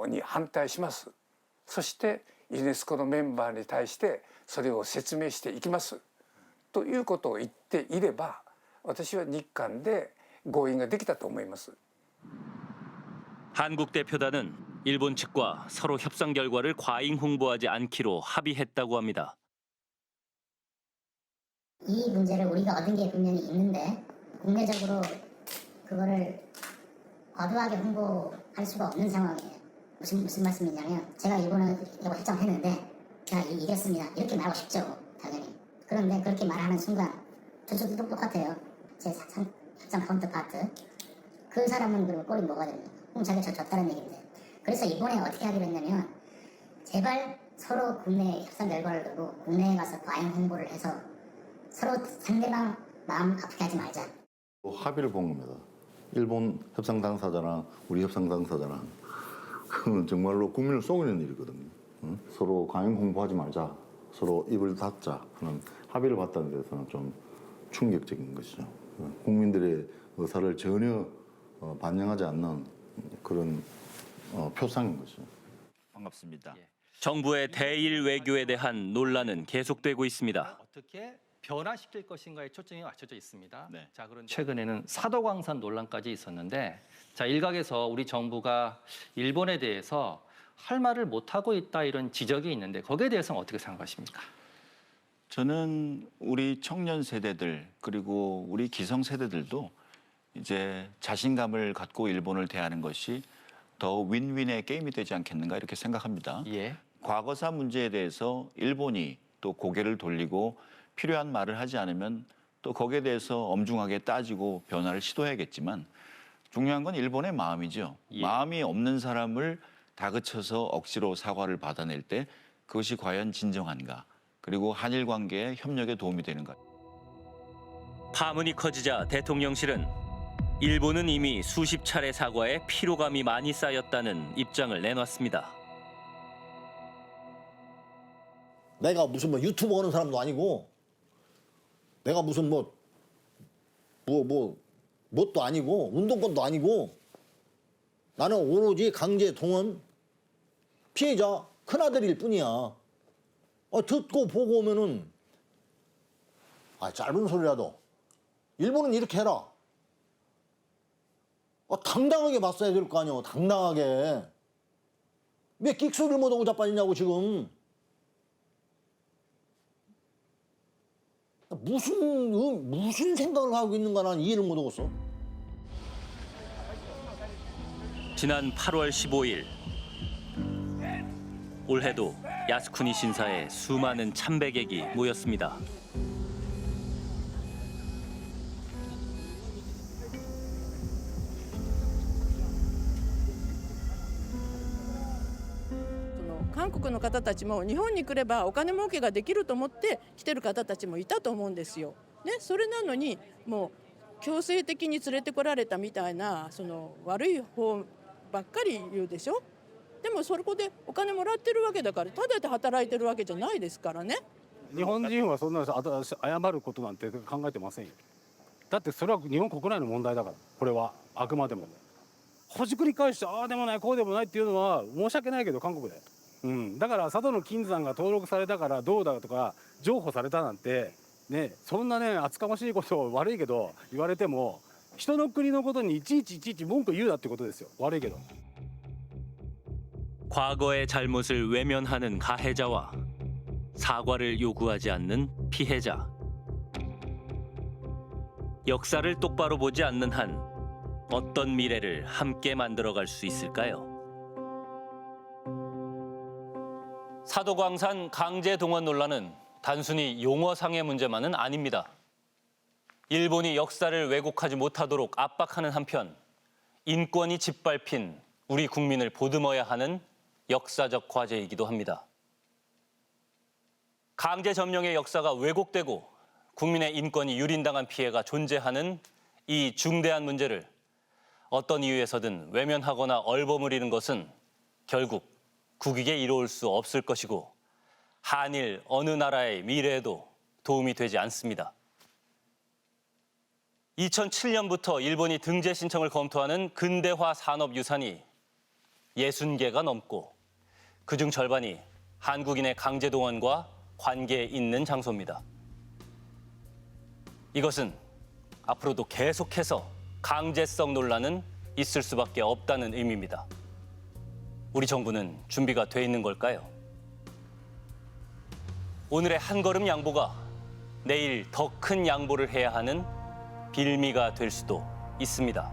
に反対します。そしてユネスコのメンバーに対してそれを説明していきますということを言っていれば私は日韓で合意ができたと思います。 한국 대표단은 일본 측과 서로 협상 결과를 과잉 홍보하지 않기로 합의했다고 합니다. 이 문제를 우리가 얻은 게 분명히 있는데 국내적으로 그거를 과도하게 홍보할 수가 없는 상황이에요. 무슨 말씀이냐면 제가 일본하고 협정했는데 제가 이겼습니다. 이렇게 말하고 싶죠. 당연히. 그런데 그렇게 말하는 순간 저쪽도 똑같아요. 제 협상 카운터파트. 그 사람은 그리고 꼴이 뭐가 됩니까? 그럼 자기가 졌다는 얘기인데. 그래서 이번에 어떻게 하기로 했냐면 제발 서로 국내 협상 결과를 두고 국내에 가서 과잉 홍보를 해서 서로 상대방 마음 아프게 하지 말자. 합의를 본 겁니다. 일본 협상 당사자랑 우리 협상 당사자랑 그건 정말로 국민을 속이는 일이거든요. 서로 과잉 홍보하지 말자, 서로 입을 닫자 하는 합의를 봤다는 데서는 좀 충격적인 것이죠. 국민들의 의사를 전혀 반영하지 않는 그런 표상인 것이죠. 반갑습니다. 정부의 대일 외교에 대한 논란은 계속되고 있습니다. 어떻게 변화시킬 것인가에 초점이 맞춰져 있습니다. 자, 그런데 최근에는 사도광산 논란까지 있었는데 자, 일각에서 우리 정부가 일본에 대해서 할 말을 못하고 있다 이런 지적이 있는데 거기에 대해서는 어떻게 생각하십니까? 저는 우리 청년 세대들 그리고 우리 기성 세대들도 이제 자신감을 갖고 일본을 대하는 것이 더 윈윈의 게임이 되지 않겠는가 이렇게 생각합니다. 과거사 문제에 대해서 일본이 또 고개를 돌리고 필요한 말을 하지 않으면 또 거기에 대해서 엄중하게 따지고 변화를 시도해야겠지만 중요한 건 일본의 마음이죠. 마음이 없는 사람을 다그쳐서 억지로 사과를 받아낼 때 그것이 과연 진정한가. 그리고 한일 관계의 협력에 도움이 되는가. 파문이 커지자 대통령실은 일본은 이미 수십 차례 사과에 피로감이 많이 쌓였다는 입장을 내놨습니다. 내가 무슨 뭐 유튜브 하는 사람도 아니고 내가 무슨 뭣도 아니고 운동권도 아니고 나는 오로지 강제 동원 피해자 큰아들일 뿐이야. 듣고 보고 오면은 짧은 소리라도 일본은 이렇게 해라. 당당하게 맞서야 될 거 아니야. 당당하게. 왜 끽소리를 못하고 자빠지냐고 지금. 무슨 생각을 하고 있는가 난 이해를 못하겠어. 지난 8월 15일 올해도 야스쿠니 신사에 수많은 참배객이 모였습니다.韓国の方たちも日本に来ればお金儲けができると思って来てる方たちもいたと思うんですよ。ね、それなのにもう強制的に連れてこられたみたいなその悪い方ばっかり言うでしょ。でもそこでお金もらってるわけだからただで働いてるわけじゃないですからね。日本人はそんな謝ることなんて考えてませんよ。だってそれは日本国内の問題だから、これはあくまでも。ほじくり返してああでもないこうでもないっていうのは申し訳ないけど韓国で。だから佐渡の金山が登録されたからどうだとか譲歩されたなんてね、そんなね厚かましいことを悪いけど言われても人の国のことにいちいち文句言うなってことですよ。悪いけど。 과거의 잘못을 외면하는 가해자와 사과를 요구하지 않는 피해자. 역사를 똑바로 보지 않는 한 어떤 미래를 함께 만들어갈 수 있을까요? 사도광산 강제 동원 논란은 단순히 용어상의 문제만은 아닙니다. 일본이 역사를 왜곡하지 못하도록 압박하는 한편 인권이 짓밟힌 우리 국민을 보듬어야 하는 역사적 과제이기도 합니다. 강제 점령의 역사가 왜곡되고 국민의 인권이 유린당한 피해가 존재하는 이 중대한 문제를 어떤 이유에서든 외면하거나 얼버무리는 것은 결국 국익에 이로울 수 없을 것이고 한일 어느 나라의 미래에도 도움이 되지 않습니다. 2007년부터 일본이 등재 신청을 검토하는 근대화 산업유산이 60개가 넘고 그중 절반이 한국인의 강제 동원과 관계 있는 장소입니다. 이것은 앞으로도 계속해서 강제성 논란은 있을 수밖에 없다는 의미입니다. 우리 정부는 준비가 돼 있는 걸까요? 오늘의 한 걸음 양보가 내일 더 큰 양보를 해야 하는 빌미가 될 수도 있습니다.